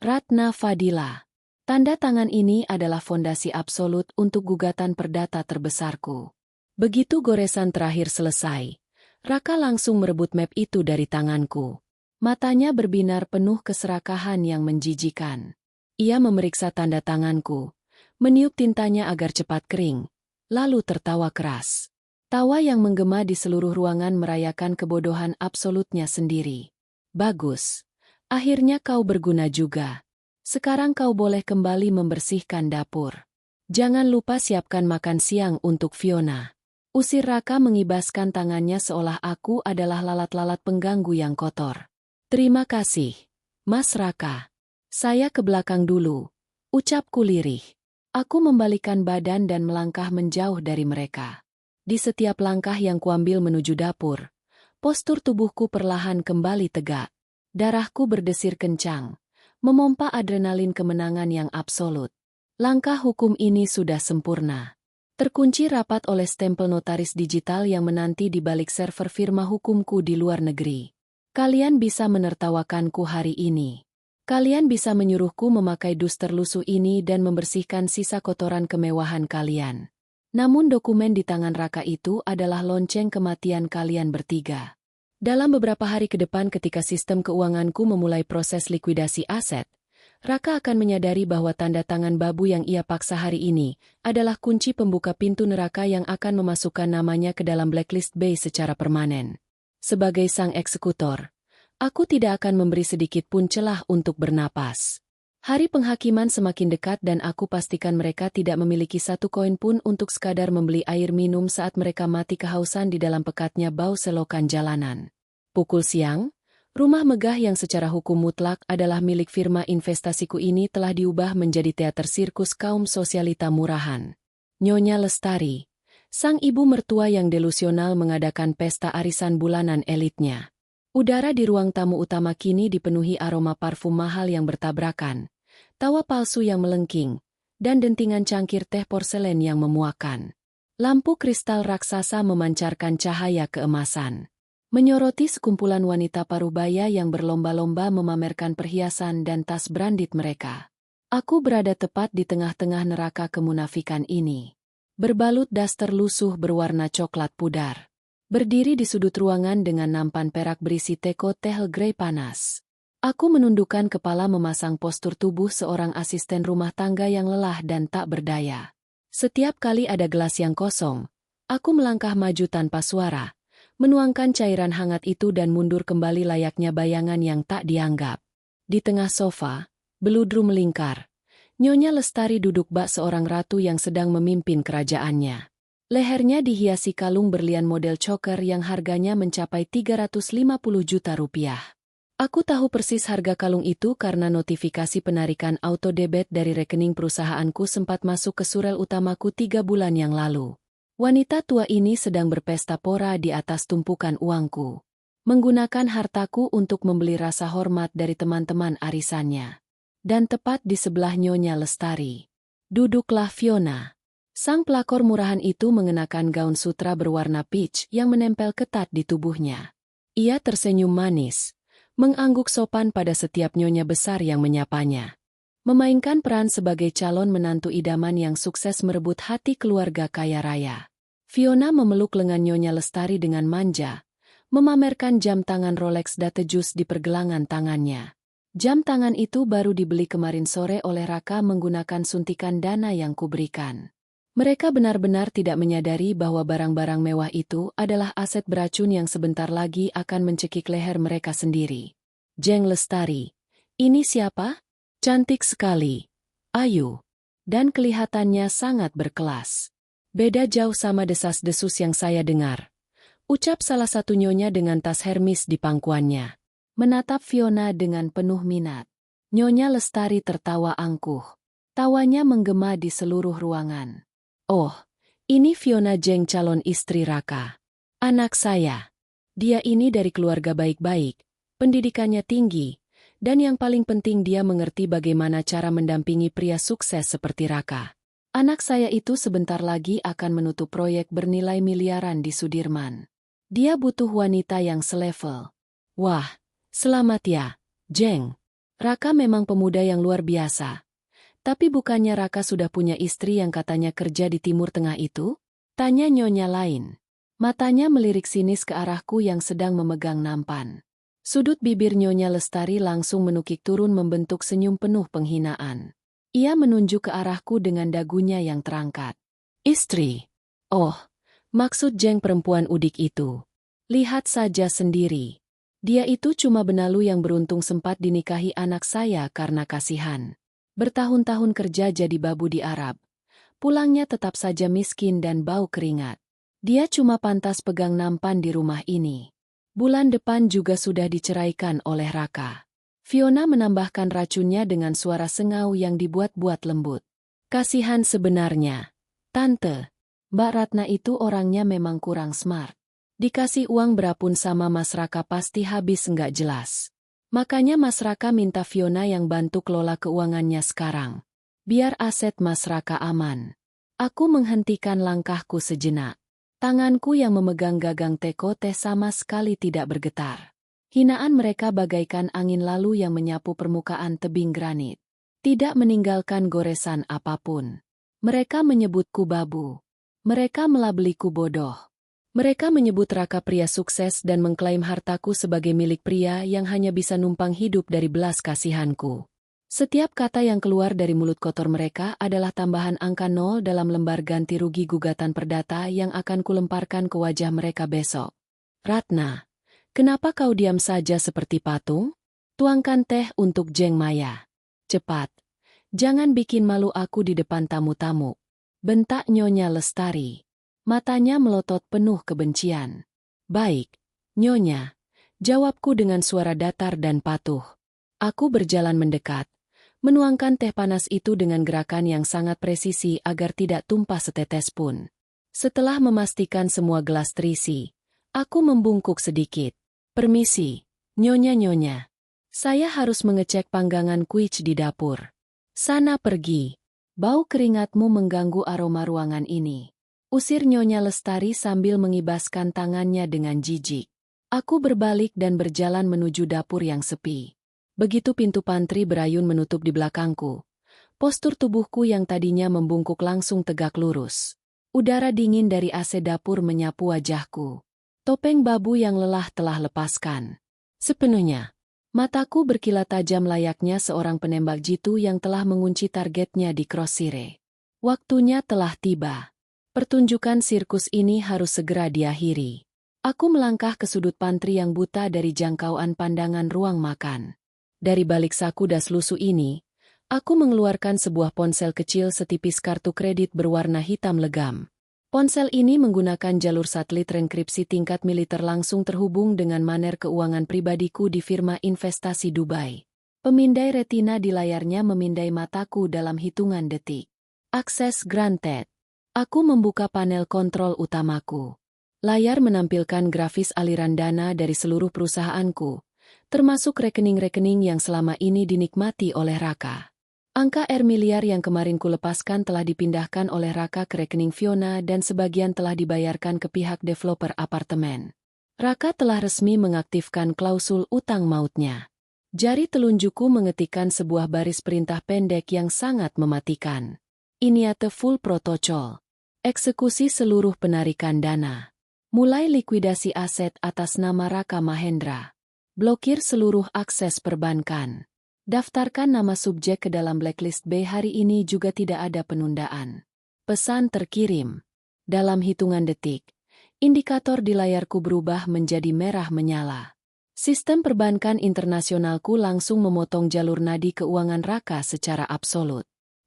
Ratna Fadila. Tanda tangan ini adalah fondasi absolut untuk gugatan perdata terbesarku. Begitu goresan terakhir selesai, Raka langsung merebut map itu dari tanganku. Matanya berbinar penuh keserakahan yang menjijikan. Ia memeriksa tanda tanganku, meniup tintanya agar cepat kering, lalu tertawa keras. Tawa yang menggema di seluruh ruangan merayakan kebodohan absolutnya sendiri. Bagus. Akhirnya kau berguna juga. Sekarang kau boleh kembali membersihkan dapur. Jangan lupa siapkan makan siang untuk Fiona. Usir Raka mengibaskan tangannya seolah aku adalah lalat-lalat pengganggu yang kotor. Terima kasih, Mas Raka. Saya ke belakang dulu, ucapku lirih. Aku membalikan badan dan melangkah menjauh dari mereka. Di setiap langkah yang kuambil menuju dapur, postur tubuhku perlahan kembali tegak. Darahku berdesir kencang, memompa adrenalin kemenangan yang absolut. Langkah hukum ini sudah sempurna. Terkunci rapat oleh stempel notaris digital yang menanti di balik server firma hukumku di luar negeri. Kalian bisa menertawakanku hari ini. Kalian bisa menyuruhku memakai dus terlusuh ini dan membersihkan sisa kotoran kemewahan kalian. Namun dokumen di tangan Raka itu adalah lonceng kematian kalian bertiga. Dalam beberapa hari ke depan ketika sistem keuanganku memulai proses likuidasi aset, Raka akan menyadari bahwa tanda tangan babu yang ia paksa hari ini adalah kunci pembuka pintu neraka yang akan memasukkan namanya ke dalam blacklist B secara permanen. Sebagai sang eksekutor, aku tidak akan memberi sedikit pun celah untuk bernapas. Hari penghakiman semakin dekat dan aku pastikan mereka tidak memiliki satu koin pun untuk sekadar membeli air minum saat mereka mati kehausan di dalam pekatnya bau selokan jalanan. Pukul siang, rumah megah yang secara hukum mutlak adalah milik firma investasiku ini telah diubah menjadi teater sirkus kaum sosialita murahan. Nyonya Lestari, sang ibu mertua yang delusional mengadakan pesta arisan bulanan elitnya. Udara di ruang tamu utama kini dipenuhi aroma parfum mahal yang bertabrakan, tawa palsu yang melengking, dan dentingan cangkir teh porselen yang memuakan. Lampu kristal raksasa memancarkan cahaya keemasan, menyoroti sekumpulan wanita parubaya yang berlomba-lomba memamerkan perhiasan dan tas branded mereka. Aku berada tepat di tengah-tengah neraka kemunafikan ini. Berbalut daster lusuh berwarna coklat pudar. Berdiri di sudut ruangan dengan nampan perak berisi teko teh grey panas. Aku menundukkan kepala memasang postur tubuh seorang asisten rumah tangga yang lelah dan tak berdaya. Setiap kali ada gelas yang kosong, aku melangkah maju tanpa suara, menuangkan cairan hangat itu dan mundur kembali layaknya bayangan yang tak dianggap. Di tengah sofa, beludru melingkar. Nyonya Lestari duduk bak seorang ratu yang sedang memimpin kerajaannya. Lehernya dihiasi kalung berlian model choker yang harganya mencapai 350 juta rupiah. Aku tahu persis harga kalung itu karena notifikasi penarikan auto debit dari rekening perusahaanku sempat masuk ke surel utamaku 3 bulan yang lalu. Wanita tua ini sedang berpesta pora di atas tumpukan uangku. Menggunakan hartaku untuk membeli rasa hormat dari teman-teman arisannya. Dan tepat di sebelah Nyonya Lestari duduklah Fiona. Sang pelakor murahan itu mengenakan gaun sutra berwarna peach yang menempel ketat di tubuhnya. Ia tersenyum manis, mengangguk sopan pada setiap nyonya besar yang menyapanya. Memainkan peran sebagai calon menantu idaman yang sukses merebut hati keluarga kaya raya. Fiona memeluk lengan Nyonya Lestari dengan manja, memamerkan jam tangan Rolex Datejust di pergelangan tangannya. Jam tangan itu baru dibeli kemarin sore oleh Raka menggunakan suntikan dana yang kuberikan. Mereka benar-benar tidak menyadari bahwa barang-barang mewah itu adalah aset beracun yang sebentar lagi akan mencekik leher mereka sendiri. Jeng Lestari, ini siapa? Cantik sekali, ayu, dan kelihatannya sangat berkelas. Beda jauh sama desas-desus yang saya dengar. Ucap salah satu nyonya dengan tas Hermes di pangkuannya. Menatap Fiona dengan penuh minat. Nyonya Lestari tertawa angkuh. Tawanya menggema di seluruh ruangan. Oh, ini Fiona Jeng calon istri Raka. Anak saya. Dia ini dari keluarga baik-baik, pendidikannya tinggi, dan yang paling penting dia mengerti bagaimana cara mendampingi pria sukses seperti Raka. Anak saya itu sebentar lagi akan menutup proyek bernilai miliaran di Sudirman. Dia butuh wanita yang selevel. Wah, selamat ya, Jeng. Raka memang pemuda yang luar biasa. Tapi bukannya Raka sudah punya istri yang katanya kerja di Timur Tengah itu? Tanya nyonya lain. Matanya melirik sinis ke arahku yang sedang memegang nampan. Sudut bibir Nyonya Lestari langsung menukik turun membentuk senyum penuh penghinaan. Ia menunjuk ke arahku dengan dagunya yang terangkat. Istri. Oh, maksud Jeng perempuan udik itu. Lihat saja sendiri. Dia itu cuma benalu yang beruntung sempat dinikahi anak saya karena kasihan. Bertahun-tahun kerja jadi babu di Arab. Pulangnya tetap saja miskin dan bau keringat. Dia cuma pantas pegang nampan di rumah ini. Bulan depan juga sudah diceraikan oleh Raka. Fiona menambahkan racunnya dengan suara sengau yang dibuat-buat lembut. Kasihan sebenarnya. Tante, Mbak Ratna itu orangnya memang kurang smart. Dikasih uang berapun sama Mas Raka pasti habis nggak jelas. Makanya Mas Raka minta Fiona yang bantu kelola keuangannya sekarang. Biar aset Mas Raka aman. Aku menghentikan langkahku sejenak. Tanganku yang memegang gagang teko teh sama sekali tidak bergetar. Hinaan mereka bagaikan angin lalu yang menyapu permukaan tebing granit. Tidak meninggalkan goresan apapun. Mereka menyebutku babu. Mereka melabeliku bodoh. Mereka menyebut Raka pria sukses dan mengklaim hartaku sebagai milik pria yang hanya bisa numpang hidup dari belas kasihanku. Setiap kata yang keluar dari mulut kotor mereka adalah tambahan angka 0 dalam lembar ganti rugi gugatan perdata yang akan kulemparkan ke wajah mereka besok. Ratna, kenapa kau diam saja seperti patung? Tuangkan teh untuk Jeng Maya. Cepat. Jangan bikin malu aku di depan tamu-tamu. Bentak Nyonya Lestari. Matanya melotot penuh kebencian. Baik, Nyonya, jawabku dengan suara datar dan patuh. Aku berjalan mendekat, menuangkan teh panas itu dengan gerakan yang sangat presisi agar tidak tumpah setetes pun. Setelah memastikan semua gelas terisi, aku membungkuk sedikit. Permisi, Nyonya-nyonya. Saya harus mengecek panggangan kuich di dapur. Sana pergi. Bau keringatmu mengganggu aroma ruangan ini. Usir Nyonya Lestari sambil mengibaskan tangannya dengan jijik. Aku berbalik dan berjalan menuju dapur yang sepi. Begitu pintu pantry berayun menutup di belakangku, postur tubuhku yang tadinya membungkuk langsung tegak lurus. Udara dingin dari AC dapur menyapu wajahku. Topeng babu yang lelah telah lepaskan sepenuhnya. Mataku berkilat tajam layaknya seorang penembak jitu yang telah mengunci targetnya di crossfire. Waktunya telah tiba. Pertunjukan sirkus ini harus segera diakhiri. Aku melangkah ke sudut pantry yang buta dari jangkauan pandangan ruang makan. Dari balik saku das lusuh ini, aku mengeluarkan sebuah ponsel kecil setipis kartu kredit berwarna hitam legam. Ponsel ini menggunakan jalur satelit enkripsi tingkat militer langsung terhubung dengan maner keuangan pribadiku di firma investasi Dubai. Pemindai retina di layarnya memindai mataku dalam hitungan detik. Akses granted. Aku membuka panel kontrol utamaku. Layar menampilkan grafis aliran dana dari seluruh perusahaanku, termasuk rekening-rekening yang selama ini dinikmati oleh Raka. Angka miliar yang kemarin kulepaskan telah dipindahkan oleh Raka ke rekening Fiona dan sebagian telah dibayarkan ke pihak developer apartemen. Raka telah resmi mengaktifkan klausul utang mautnya. Jari telunjukku mengetikkan sebuah baris perintah pendek yang sangat mematikan. Iniate full protocol. Eksekusi seluruh penarikan dana. Mulai likuidasi aset atas nama Raka Mahendra. Blokir seluruh akses perbankan. Daftarkan nama subjek ke dalam blacklist B hari ini juga tidak ada penundaan. Pesan terkirim. Dalam hitungan detik, indikator di layarku berubah menjadi merah menyala. Sistem perbankan internasionalku langsung memotong jalur nadi keuangan Raka secara absolut.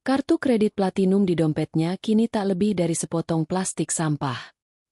Kartu kredit platinum di dompetnya kini tak lebih dari sepotong plastik sampah.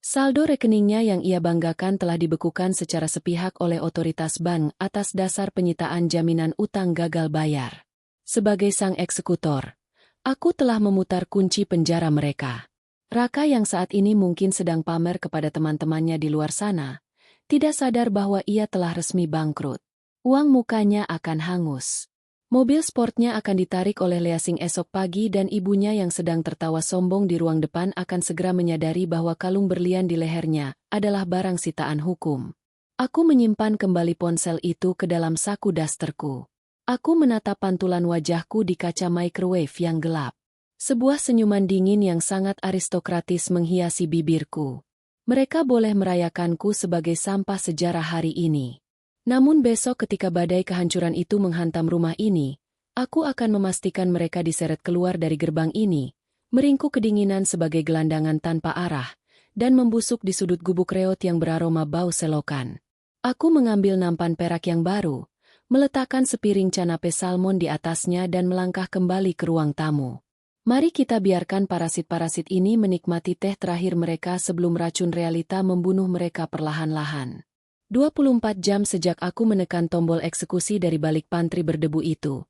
Saldo rekeningnya yang ia banggakan telah dibekukan secara sepihak oleh otoritas bank atas dasar penyitaan jaminan utang gagal bayar. Sebagai sang eksekutor, aku telah memutar kunci penjara mereka. Raka yang saat ini mungkin sedang pamer kepada teman-temannya di luar sana, tidak sadar bahwa ia telah resmi bangkrut. Uang mukanya akan hangus. Mobil sportnya akan ditarik oleh Leasing esok pagi dan ibunya yang sedang tertawa sombong di ruang depan akan segera menyadari bahwa kalung berlian di lehernya adalah barang sitaan hukum. Aku menyimpan kembali ponsel itu ke dalam saku dasterku. Aku menatap pantulan wajahku di kaca microwave yang gelap. Sebuah senyuman dingin yang sangat aristokratis menghiasi bibirku. Mereka boleh merayakanku sebagai sampah sejarah hari ini. Namun besok ketika badai kehancuran itu menghantam rumah ini, aku akan memastikan mereka diseret keluar dari gerbang ini, meringkuk kedinginan sebagai gelandangan tanpa arah, dan membusuk di sudut gubuk reot yang beraroma bau selokan. Aku mengambil nampan perak yang baru, meletakkan sepiring canape salmon di atasnya dan melangkah kembali ke ruang tamu. Mari kita biarkan parasit-parasit ini menikmati teh terakhir mereka sebelum racun realita membunuh mereka perlahan-lahan. 24 jam sejak aku menekan tombol eksekusi dari balik pantry berdebu itu.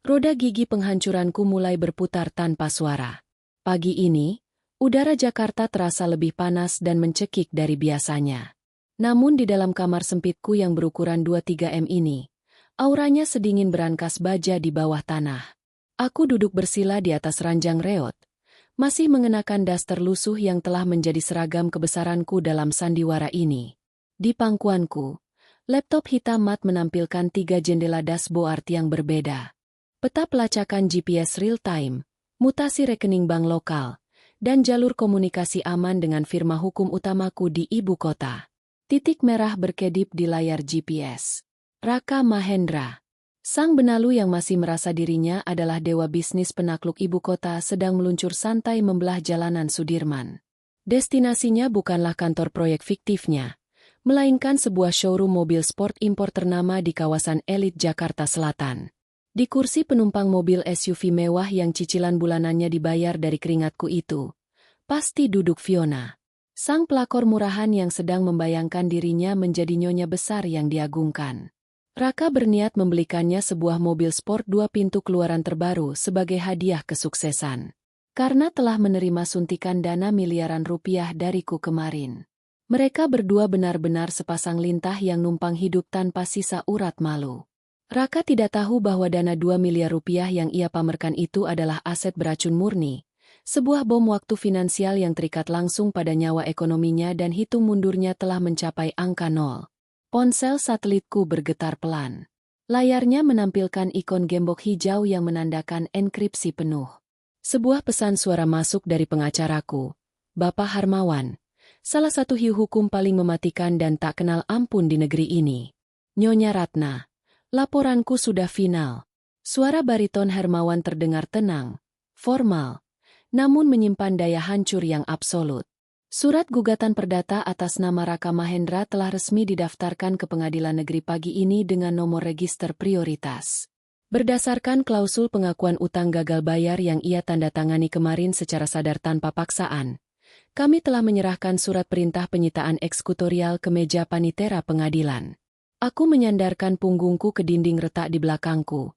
Roda gigi penghancuranku mulai berputar tanpa suara. Pagi ini, udara Jakarta terasa lebih panas dan mencekik dari biasanya. Namun di dalam kamar sempitku yang berukuran 2-3 m ini, auranya sedingin berankas baja di bawah tanah. Aku duduk bersila di atas ranjang reot, masih mengenakan daster lusuh yang telah menjadi seragam kebesaranku dalam sandiwara ini. Di pangkuanku, laptop hitam mat menampilkan 3 jendela dashboard yang berbeda. Peta pelacakan GPS real-time, mutasi rekening bank lokal, dan jalur komunikasi aman dengan firma hukum utamaku di ibu kota. Titik merah berkedip di layar GPS. Raka Mahendra. Sang benalu yang masih merasa dirinya adalah dewa bisnis penakluk ibu kota sedang meluncur santai membelah jalanan Sudirman. Destinasinya bukanlah kantor proyek fiktifnya, melainkan sebuah showroom mobil sport impor ternama di kawasan elit Jakarta Selatan. Di kursi penumpang mobil SUV mewah yang cicilan bulanannya dibayar dari keringatku itu, pasti duduk Fiona. Sang pelakor murahan yang sedang membayangkan dirinya menjadi nyonya besar yang diagungkan. Raka berniat membelikannya sebuah mobil sport 2 pintu keluaran terbaru sebagai hadiah kesuksesan. Karena telah menerima suntikan dana miliaran rupiah dariku kemarin. Mereka berdua benar-benar sepasang lintah yang numpang hidup tanpa sisa urat malu. Raka tidak tahu bahwa dana 2 miliar rupiah yang ia pamerkan itu adalah aset beracun murni, Sebuah bom waktu finansial yang terikat langsung pada nyawa ekonominya dan hitung mundurnya telah mencapai angka 0. Ponsel satelitku bergetar pelan. Layarnya menampilkan ikon gembok hijau yang menandakan enkripsi penuh. Sebuah pesan suara masuk dari pengacaraku. Bapak Harmawan, salah satu hiu hukum paling mematikan dan tak kenal ampun di negeri ini. Nyonya Ratna, laporanku sudah final. Suara bariton Hermawan terdengar tenang, formal, namun menyimpan daya hancur yang absolut. Surat gugatan perdata atas nama Raka Mahendra telah resmi didaftarkan ke Pengadilan Negeri pagi ini dengan nomor register prioritas. Berdasarkan klausul pengakuan utang gagal bayar yang ia tanda tangani kemarin secara sadar tanpa paksaan, kami telah menyerahkan surat perintah penyitaan eksekutorial ke meja panitera pengadilan. Aku menyandarkan punggungku ke dinding retak di belakangku,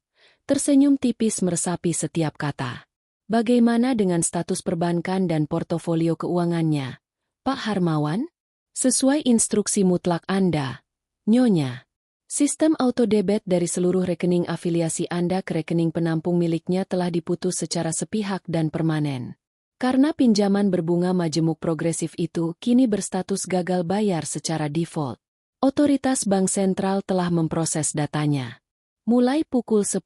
tersenyum tipis meresapi setiap kata. Bagaimana dengan status perbankan dan portofolio keuangannya, Pak Harmawan? Sesuai instruksi mutlak Anda, Nyonya. Sistem auto-debit dari seluruh rekening afiliasi Anda ke rekening penampung miliknya telah diputus secara sepihak dan permanen. Karena pinjaman berbunga majemuk progresif itu kini berstatus gagal bayar secara default. Otoritas Bank Sentral telah memproses datanya. Mulai pukul 10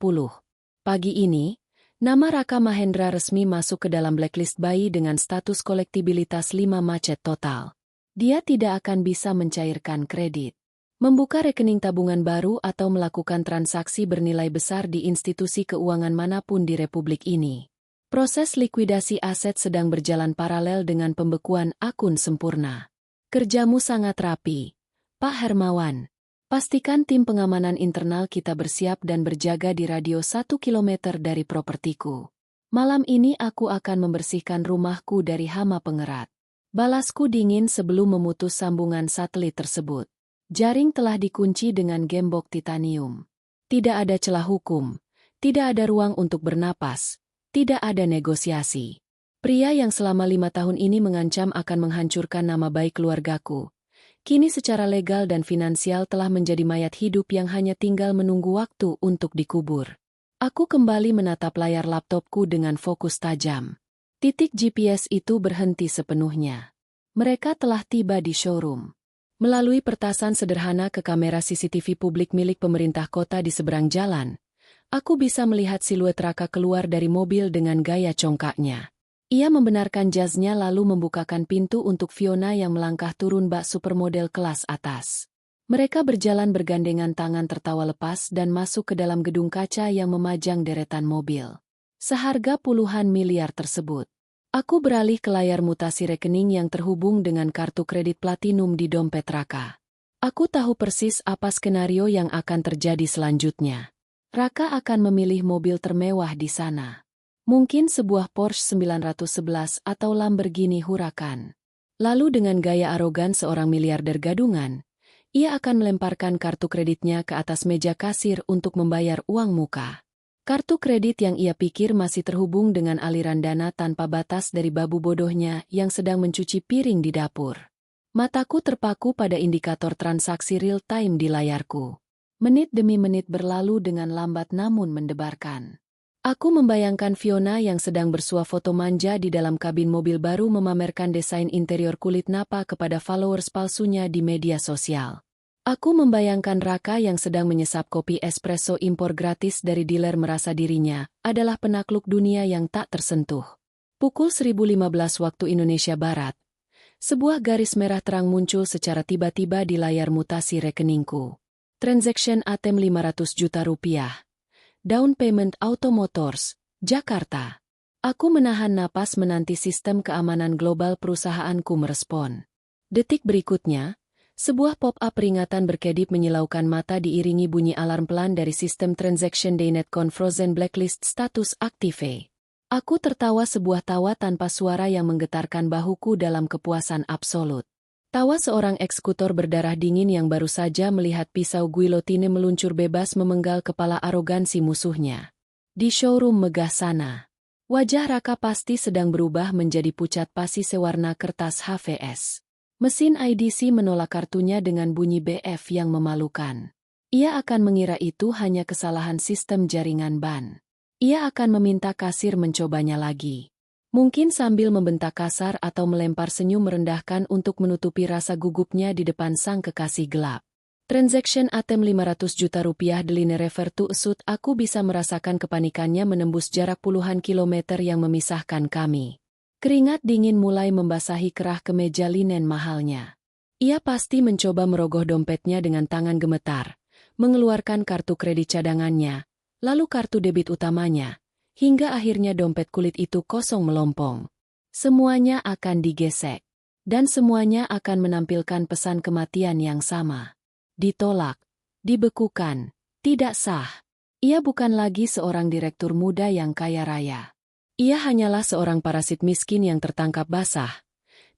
pagi ini, nama Raka Mahendra resmi masuk ke dalam blacklist bayi dengan status kolektibilitas 5 macet total. Dia tidak akan bisa mencairkan kredit, membuka rekening tabungan baru atau melakukan transaksi bernilai besar di institusi keuangan manapun di Republik ini. Proses likuidasi aset sedang berjalan paralel dengan pembekuan akun sempurna. Kerjamu sangat rapi, Pak Hermawan. Pastikan tim pengamanan internal kita bersiap dan berjaga di radio 1 kilometer dari propertiku. Malam ini aku akan membersihkan rumahku dari hama pengerat. Balasku dingin sebelum memutus sambungan satelit tersebut. Jaring telah dikunci dengan gembok titanium. Tidak ada celah hukum, tidak ada ruang untuk bernapas, tidak ada negosiasi. Pria yang selama 5 tahun ini mengancam akan menghancurkan nama baik keluargaku, kini secara legal dan finansial telah menjadi mayat hidup yang hanya tinggal menunggu waktu untuk dikubur. Aku kembali menatap layar laptopku dengan fokus tajam. Titik GPS itu berhenti sepenuhnya. Mereka telah tiba di showroom. Melalui pertasan sederhana ke kamera CCTV publik milik pemerintah kota di seberang jalan, aku bisa melihat siluet Raka keluar dari mobil dengan gaya congkaknya. Ia membenarkan jasnya lalu membukakan pintu untuk Fiona yang melangkah turun bak supermodel kelas atas. Mereka berjalan bergandengan tangan tertawa lepas dan masuk ke dalam gedung kaca yang memajang deretan mobil. Seharga puluhan miliar tersebut. Aku beralih ke layar mutasi rekening yang terhubung dengan kartu kredit platinum di dompet Raka. Aku tahu persis apa skenario yang akan terjadi selanjutnya. Raka akan memilih mobil termewah di sana. Mungkin sebuah Porsche 911 atau Lamborghini Huracan. Lalu dengan gaya arogan seorang miliarder gadungan, ia akan melemparkan kartu kreditnya ke atas meja kasir untuk membayar uang muka. Kartu kredit yang ia pikir masih terhubung dengan aliran dana tanpa batas dari babu bodohnya yang sedang mencuci piring di dapur. Mataku terpaku pada indikator transaksi real-time di layarku. Menit demi menit berlalu dengan lambat namun mendebarkan. Aku membayangkan Fiona yang sedang bersuah foto manja di dalam kabin mobil baru memamerkan desain interior kulit napa kepada followers palsunya di media sosial. Aku membayangkan Raka yang sedang menyesap kopi espresso impor gratis dari dealer merasa dirinya adalah penakluk dunia yang tak tersentuh. Pukul 10.15 waktu Indonesia Barat. Sebuah garis merah terang muncul secara tiba-tiba di layar mutasi rekeningku. Transaction ATM 500 juta rupiah. Down payment Auto Motors, Jakarta. Aku menahan napas menanti sistem keamanan global perusahaanku merespon. Detik berikutnya, sebuah pop-up peringatan berkedip menyilaukan mata diiringi bunyi alarm pelan dari sistem transaction Daynet Frozen Blacklist status aktive. Aku tertawa sebuah tawa tanpa suara yang menggetarkan bahuku dalam kepuasan absolut. Tawa seorang eksekutor berdarah dingin yang baru saja melihat pisau guillotine meluncur bebas memenggal kepala arogansi musuhnya. Di showroom megah sana, wajah Raka pasti sedang berubah menjadi pucat pasi sewarna kertas HVS. Mesin IDC menolak kartunya dengan bunyi BF yang memalukan. Ia akan mengira itu hanya kesalahan sistem jaringan ban. Ia akan meminta kasir mencobanya lagi. Mungkin sambil membentak kasar atau melempar senyum merendahkan untuk menutupi rasa gugupnya di depan sang kekasih gelap. Transaction ATM 500 juta rupiah Deline refer to suit. Aku bisa merasakan kepanikannya menembus jarak puluhan kilometer yang memisahkan kami. Keringat dingin mulai membasahi kerah kemeja linen mahalnya. Ia pasti mencoba merogoh dompetnya dengan tangan gemetar, mengeluarkan kartu kredit cadangannya, lalu kartu debit utamanya, hingga akhirnya dompet kulit itu kosong melompong. Semuanya akan digesek, dan semuanya akan menampilkan pesan kematian yang sama. Ditolak, dibekukan, tidak sah. Ia bukan lagi seorang direktur muda yang kaya raya. Ia hanyalah seorang parasit miskin yang tertangkap basah,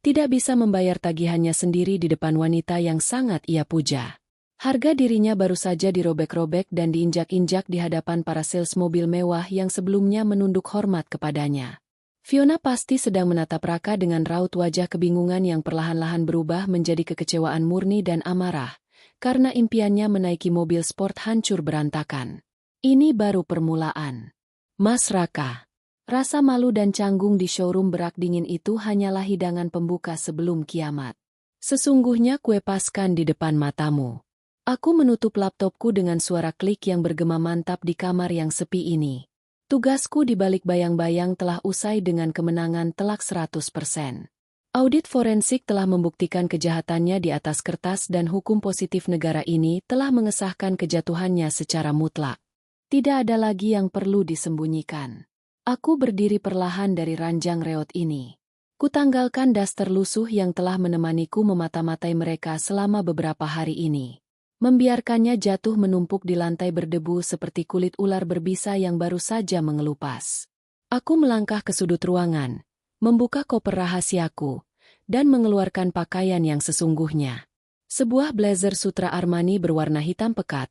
tidak bisa membayar tagihannya sendiri di depan wanita yang sangat ia puja. Harga dirinya baru saja dirobek-robek dan diinjak-injak di hadapan para sales mobil mewah yang sebelumnya menunduk hormat kepadanya. Fiona pasti sedang menatap Raka dengan raut wajah kebingungan yang perlahan-lahan berubah menjadi kekecewaan murni dan amarah, karena impiannya menaiki mobil sport hancur berantakan. Ini baru permulaan. Mas Raka. Rasa malu dan canggung di showroom berak dingin itu hanyalah hidangan pembuka sebelum kiamat. Sesungguhnya kuepaskan di depan matamu. Aku menutup laptopku dengan suara klik yang bergema mantap di kamar yang sepi ini. Tugasku di balik bayang-bayang telah usai dengan kemenangan telak 100%. Audit forensik telah membuktikan kejahatannya di atas kertas dan hukum positif negara ini telah mengesahkan kejatuhannya secara mutlak. Tidak ada lagi yang perlu disembunyikan. Aku berdiri perlahan dari ranjang reot ini. Kutanggalkan daster lusuh yang telah menemaniku memata-matai mereka selama beberapa hari ini. Membiarkannya jatuh menumpuk di lantai berdebu seperti kulit ular berbisa yang baru saja mengelupas. Aku melangkah ke sudut ruangan, membuka koper rahasiaku, dan mengeluarkan pakaian yang sesungguhnya. Sebuah blazer sutra Armani berwarna hitam pekat,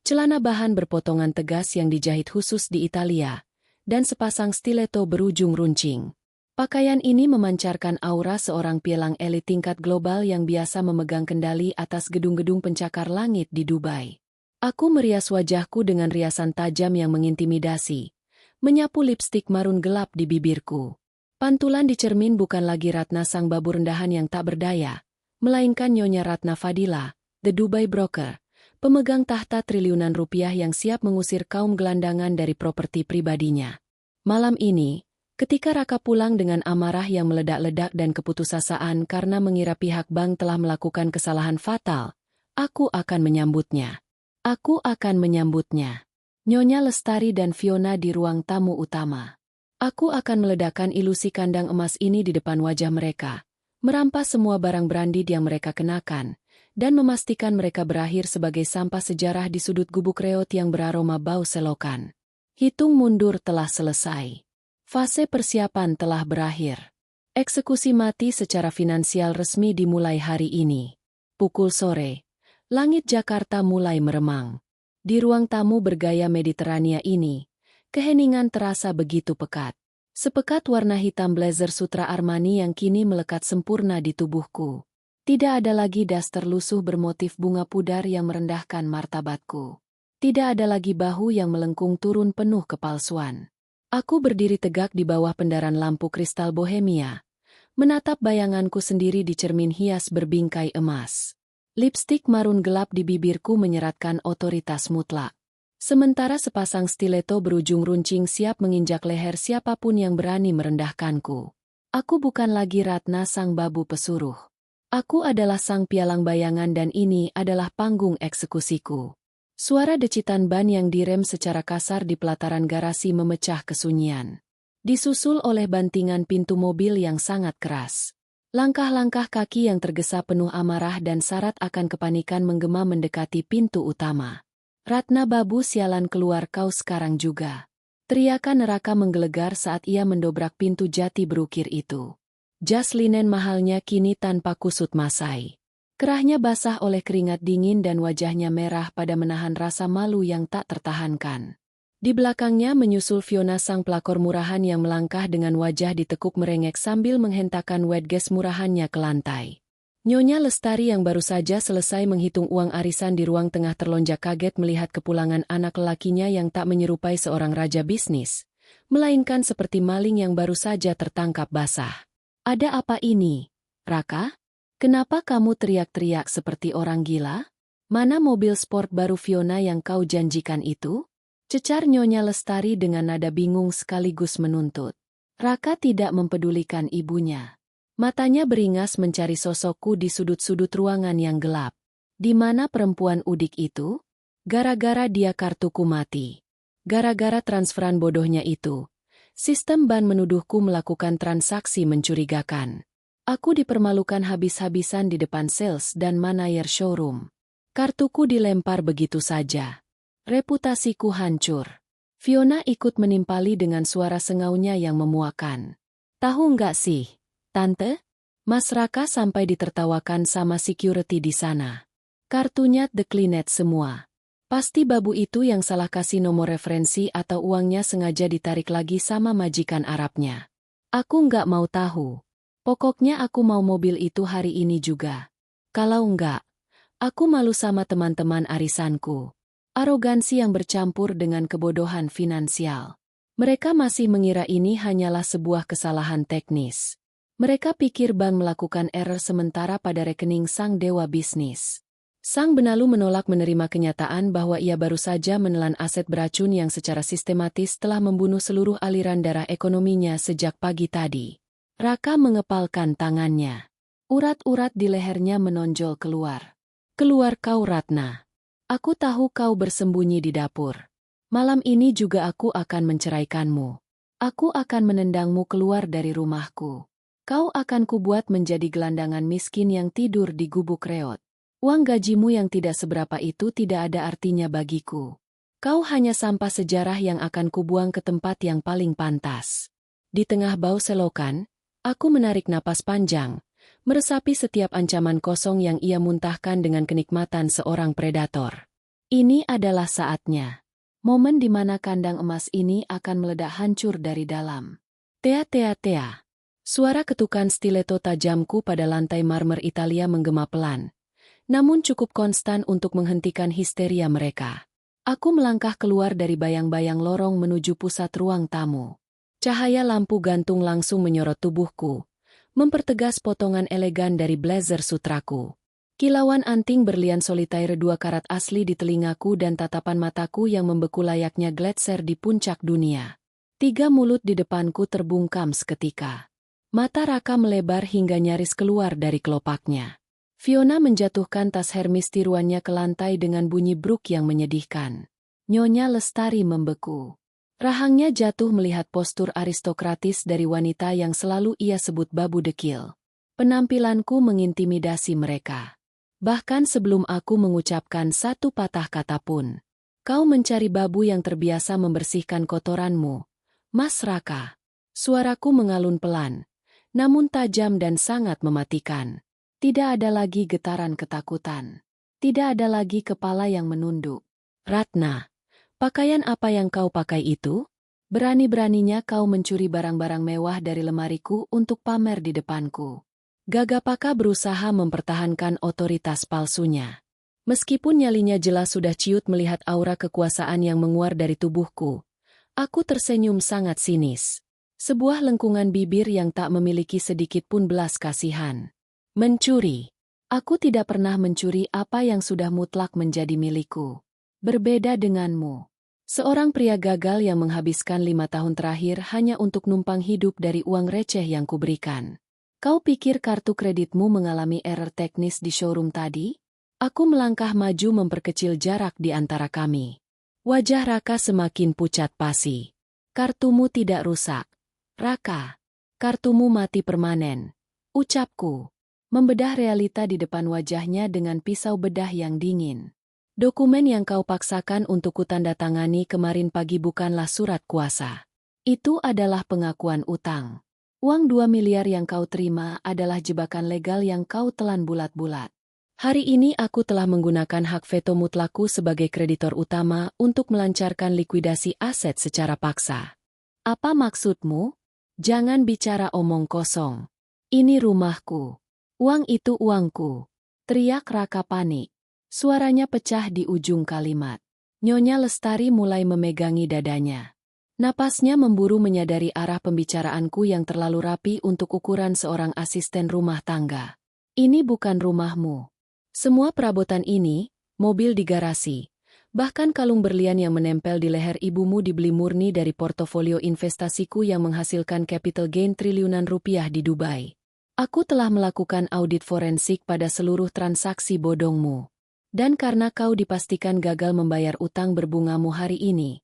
celana bahan berpotongan tegas yang dijahit khusus di Italia, dan sepasang stiletto berujung runcing. Pakaian ini memancarkan aura seorang pialang elit tingkat global yang biasa memegang kendali atas gedung-gedung pencakar langit di Dubai. Aku merias wajahku dengan riasan tajam yang mengintimidasi, menyapu lipstik marun gelap di bibirku. Pantulan di cermin bukan lagi Ratna sang babu rendahan yang tak berdaya, melainkan Nyonya Ratna Fadila, the Dubai broker, pemegang tahta triliunan rupiah yang siap mengusir kaum gelandangan dari properti pribadinya. Malam ini, ketika Raka pulang dengan amarah yang meledak-ledak dan keputusasaan karena mengira pihak bank telah melakukan kesalahan fatal, aku akan menyambutnya. Aku akan menyambutnya. Nyonya Lestari dan Fiona di ruang tamu utama. Aku akan meledakkan ilusi kandang emas ini di depan wajah mereka, merampas semua barang branded yang mereka kenakan, dan memastikan mereka berakhir sebagai sampah sejarah di sudut gubuk reot yang beraroma bau selokan. Hitung mundur telah selesai. Fase persiapan telah berakhir. Eksekusi mati secara finansial resmi dimulai hari ini. Pukul sore, langit Jakarta mulai meremang. Di ruang tamu bergaya Mediterania ini, keheningan terasa begitu pekat. Sepekat warna hitam blazer sutra Armani yang kini melekat sempurna di tubuhku. Tidak ada lagi daster lusuh bermotif bunga pudar yang merendahkan martabatku. Tidak ada lagi bahu yang melengkung turun penuh kepalsuan. Aku berdiri tegak di bawah pendaran lampu kristal bohemia, menatap bayanganku sendiri di cermin hias berbingkai emas. Lipstik marun gelap di bibirku menyeratkan otoritas mutlak. Sementara sepasang stiletto berujung runcing siap menginjak leher siapapun yang berani merendahkanku. Aku bukan lagi Ratna sang babu pesuruh. Aku adalah sang pialang bayangan dan ini adalah panggung eksekusiku. Suara decitan ban yang direm secara kasar di pelataran garasi memecah kesunyian. Disusul oleh bantingan pintu mobil yang sangat keras. Langkah-langkah kaki yang tergesa penuh amarah dan syarat akan kepanikan menggema mendekati pintu utama. Ratna babu sialan keluar kau sekarang juga. Teriakan neraka menggelegar saat ia mendobrak pintu jati berukir itu. Jas linen mahalnya kini tanpa kusut masai. Kerahnya basah oleh keringat dingin dan wajahnya merah pada menahan rasa malu yang tak tertahankan. Di belakangnya menyusul Fiona sang pelakor murahan yang melangkah dengan wajah ditekuk merengek sambil menghentakkan wedges murahannya ke lantai. Nyonya Lestari yang baru saja selesai menghitung uang arisan di ruang tengah terlonjak kaget melihat kepulangan anak lelakinya yang tak menyerupai seorang raja bisnis, melainkan seperti maling yang baru saja tertangkap basah. Ada apa ini, Raka? Kenapa kamu teriak-teriak seperti orang gila? Mana mobil sport baru Fiona yang kau janjikan itu? Cecar Nyonya Lestari dengan nada bingung sekaligus menuntut. Raka tidak mempedulikan ibunya. Matanya beringas mencari sosokku di sudut-sudut ruangan yang gelap. Di mana perempuan udik itu? Gara-gara dia kartuku mati. Gara-gara transferan bodohnya itu. Sistem ban menuduhku melakukan transaksi mencurigakan. Aku dipermalukan habis-habisan di depan sales dan manajer showroom. Kartuku dilempar begitu saja. Reputasiku hancur. Fiona ikut menimpali dengan suara sengaunya yang memuakan. Tahu nggak sih, Tante? Mas Raka sampai ditertawakan sama security di sana. Kartunya declined semua. Pasti babu itu yang salah kasih nomor referensi atau uangnya sengaja ditarik lagi sama majikan Arabnya. Aku nggak mau tahu. Pokoknya aku mau mobil itu hari ini juga. Kalau enggak, aku malu sama teman-teman arisanku. Arogansi yang bercampur dengan kebodohan finansial. Mereka masih mengira ini hanyalah sebuah kesalahan teknis. Mereka pikir bank melakukan error sementara pada rekening sang dewa bisnis. Sang benalu menolak menerima kenyataan bahwa ia baru saja menelan aset beracun yang secara sistematis telah membunuh seluruh aliran darah ekonominya sejak pagi tadi. Raka mengepalkan tangannya. Urat-urat di lehernya menonjol keluar. Keluar kau, Ratna. Aku tahu kau bersembunyi di dapur. Malam ini juga aku akan menceraikanmu. Aku akan menendangmu keluar dari rumahku. Kau akan kubuat menjadi gelandangan miskin yang tidur di gubuk reot. Uang gajimu yang tidak seberapa itu tidak ada artinya bagiku. Kau hanya sampah sejarah yang akan kubuang ke tempat yang paling pantas. Di tengah bau selokan, aku menarik napas panjang, meresapi setiap ancaman kosong yang ia muntahkan dengan kenikmatan seorang predator. Ini adalah saatnya. Momen di mana kandang emas ini akan meledak hancur dari dalam. Tea tea tea. Suara ketukan stiletto tajamku pada lantai marmer Italia menggema pelan. Namun cukup konstan untuk menghentikan histeria mereka. Aku melangkah keluar dari bayang-bayang lorong menuju pusat ruang tamu. Cahaya lampu gantung langsung menyorot tubuhku, mempertegas potongan elegan dari blazer sutraku. Kilauan anting berlian solitaire 2 karat asli di telingaku dan tatapan mataku yang membeku layaknya gletser di puncak dunia. 3 mulut di depanku terbungkam seketika. Mata Raka melebar hingga nyaris keluar dari kelopaknya. Fiona menjatuhkan tas Hermes tiruannya ke lantai dengan bunyi bruk yang menyedihkan. Nyonya Lestari membeku. Rahangnya jatuh melihat postur aristokratis dari wanita yang selalu ia sebut babu dekil. Penampilanku mengintimidasi mereka. Bahkan sebelum aku mengucapkan satu patah kata pun. Kau mencari babu yang terbiasa membersihkan kotoranmu, Mas Raka. Suaraku mengalun pelan, namun tajam dan sangat mematikan. Tidak ada lagi getaran ketakutan. Tidak ada lagi kepala yang menunduk. Ratna, pakaian apa yang kau pakai itu? Berani-beraninya kau mencuri barang-barang mewah dari lemariku untuk pamer di depanku. Gagapaka berusaha mempertahankan otoritas palsunya. Meskipun nyalinya jelas sudah ciut melihat aura kekuasaan yang menguar dari tubuhku, aku tersenyum sangat sinis. Sebuah lengkungan bibir yang tak memiliki sedikit pun belas kasihan. Mencuri. Aku tidak pernah mencuri apa yang sudah mutlak menjadi milikku. Berbeda denganmu. Seorang pria gagal yang menghabiskan 5 tahun terakhir hanya untuk numpang hidup dari uang receh yang kuberikan. Kau pikir kartu kreditmu mengalami error teknis di showroom tadi? Aku melangkah maju memperkecil jarak di antara kami. Wajah Raka semakin pucat pasi. Kartumu tidak rusak. Raka. Kartumu mati permanen. Ucapku. Membedah realita di depan wajahnya dengan pisau bedah yang dingin. Dokumen yang kau paksakan untuk kutandatangani kemarin pagi bukanlah surat kuasa. Itu adalah pengakuan utang. Uang 2 miliar yang kau terima adalah jebakan legal yang kau telan bulat-bulat. Hari ini aku telah menggunakan hak veto mutlakku sebagai kreditor utama untuk melancarkan likuidasi aset secara paksa. Apa maksudmu? Jangan bicara omong kosong. Ini rumahku. Uang itu uangku. Teriak Raka panik. Suaranya pecah di ujung kalimat. Nyonya Lestari mulai memegangi dadanya. Napasnya memburu menyadari arah pembicaraanku yang terlalu rapi untuk ukuran seorang asisten rumah tangga. Ini bukan rumahmu. Semua perabotan ini, mobil di garasi, bahkan kalung berlian yang menempel di leher ibumu dibeli murni dari portofolio investasiku yang menghasilkan capital gain triliunan rupiah di Dubai. Aku telah melakukan audit forensik pada seluruh transaksi bodongmu. Dan karena kau dipastikan gagal membayar utang berbungamu hari ini,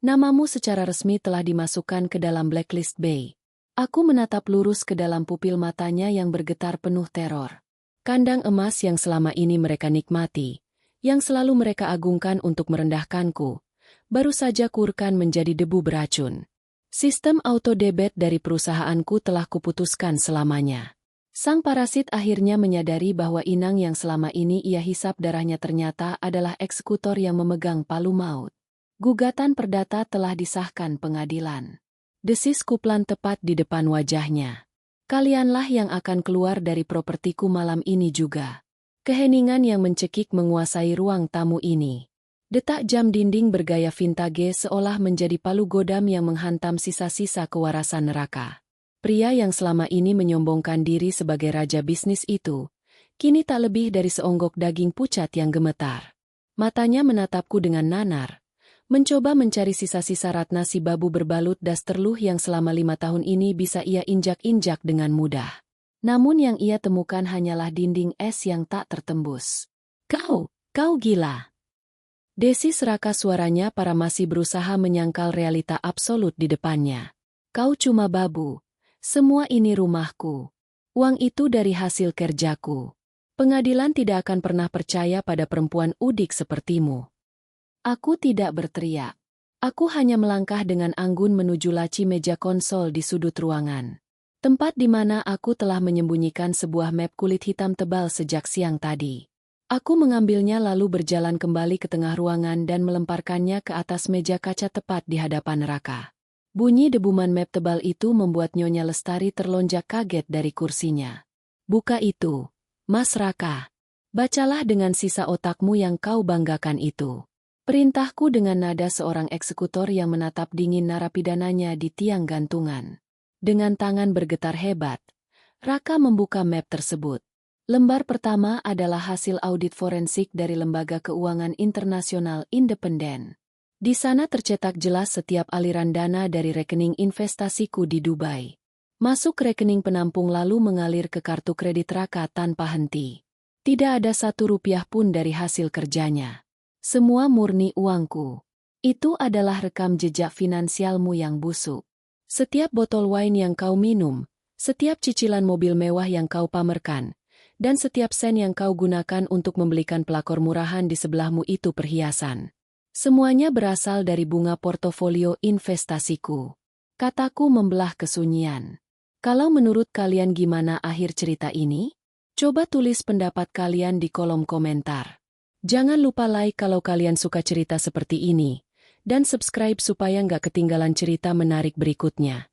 namamu secara resmi telah dimasukkan ke dalam blacklist Bay. Aku menatap lurus ke dalam pupil matanya yang bergetar penuh teror. Kandang emas yang selama ini mereka nikmati, yang selalu mereka agungkan untuk merendahkanku, baru saja kuurkan menjadi debu beracun. Sistem auto-debit dari perusahaanku telah kuputuskan selamanya. Sang parasit akhirnya menyadari bahwa inang yang selama ini ia hisap darahnya ternyata adalah eksekutor yang memegang palu maut. Gugatan perdata telah disahkan pengadilan. Desis Kuplan tepat di depan wajahnya. Kalianlah yang akan keluar dari propertiku malam ini juga. Keheningan yang mencekik menguasai ruang tamu ini. Detak jam dinding bergaya vintage seolah menjadi palu godam yang menghantam sisa-sisa kewarasan neraka. Pria yang selama ini menyombongkan diri sebagai raja bisnis itu, kini tak lebih dari seonggok daging pucat yang gemetar. Matanya menatapku dengan nanar, mencoba mencari sisa-sisa ratna si babu berbalut daster luh yang selama 5 tahun ini bisa ia injak-injak dengan mudah. Namun yang ia temukan hanyalah dinding es yang tak tertembus. Kau gila. Desi seraka suaranya para masih berusaha menyangkal realita absolut di depannya. Kau cuma babu. Semua ini rumahku. Uang itu dari hasil kerjaku. Pengadilan tidak akan pernah percaya pada perempuan udik sepertimu. Aku tidak berteriak. Aku hanya melangkah dengan anggun menuju laci meja konsol di sudut ruangan. Tempat di mana aku telah menyembunyikan sebuah map kulit hitam tebal sejak siang tadi. Aku mengambilnya lalu berjalan kembali ke tengah ruangan dan melemparkannya ke atas meja kaca tepat di hadapan Raka. Bunyi debuman map tebal itu membuat Nyonya Lestari terlonjak kaget dari kursinya. Buka itu, Mas Raka. Bacalah dengan sisa otakmu yang kau banggakan itu. Perintahku dengan nada seorang eksekutor yang menatap dingin narapidananya di tiang gantungan. Dengan tangan bergetar hebat, Raka membuka map tersebut. Lembar pertama adalah hasil audit forensik dari Lembaga Keuangan Internasional Independen. Di sana tercetak jelas setiap aliran dana dari rekening investasiku di Dubai. Masuk rekening penampung lalu mengalir ke kartu kredit Raka tanpa henti. Tidak ada 1 rupiah pun dari hasil kerjanya. Semua murni uangku. Itu adalah rekam jejak finansialmu yang busuk. Setiap botol wine yang kau minum, setiap cicilan mobil mewah yang kau pamerkan, dan setiap sen yang kau gunakan untuk membelikan pelakor murahan di sebelahmu itu perhiasan. Semuanya berasal dari bunga portofolio investasiku. Kataku membelah kesunyian. Kalau menurut kalian gimana akhir cerita ini? Coba tulis pendapat kalian di kolom komentar. Jangan lupa like kalau kalian suka cerita seperti ini, dan subscribe supaya nggak ketinggalan cerita menarik berikutnya.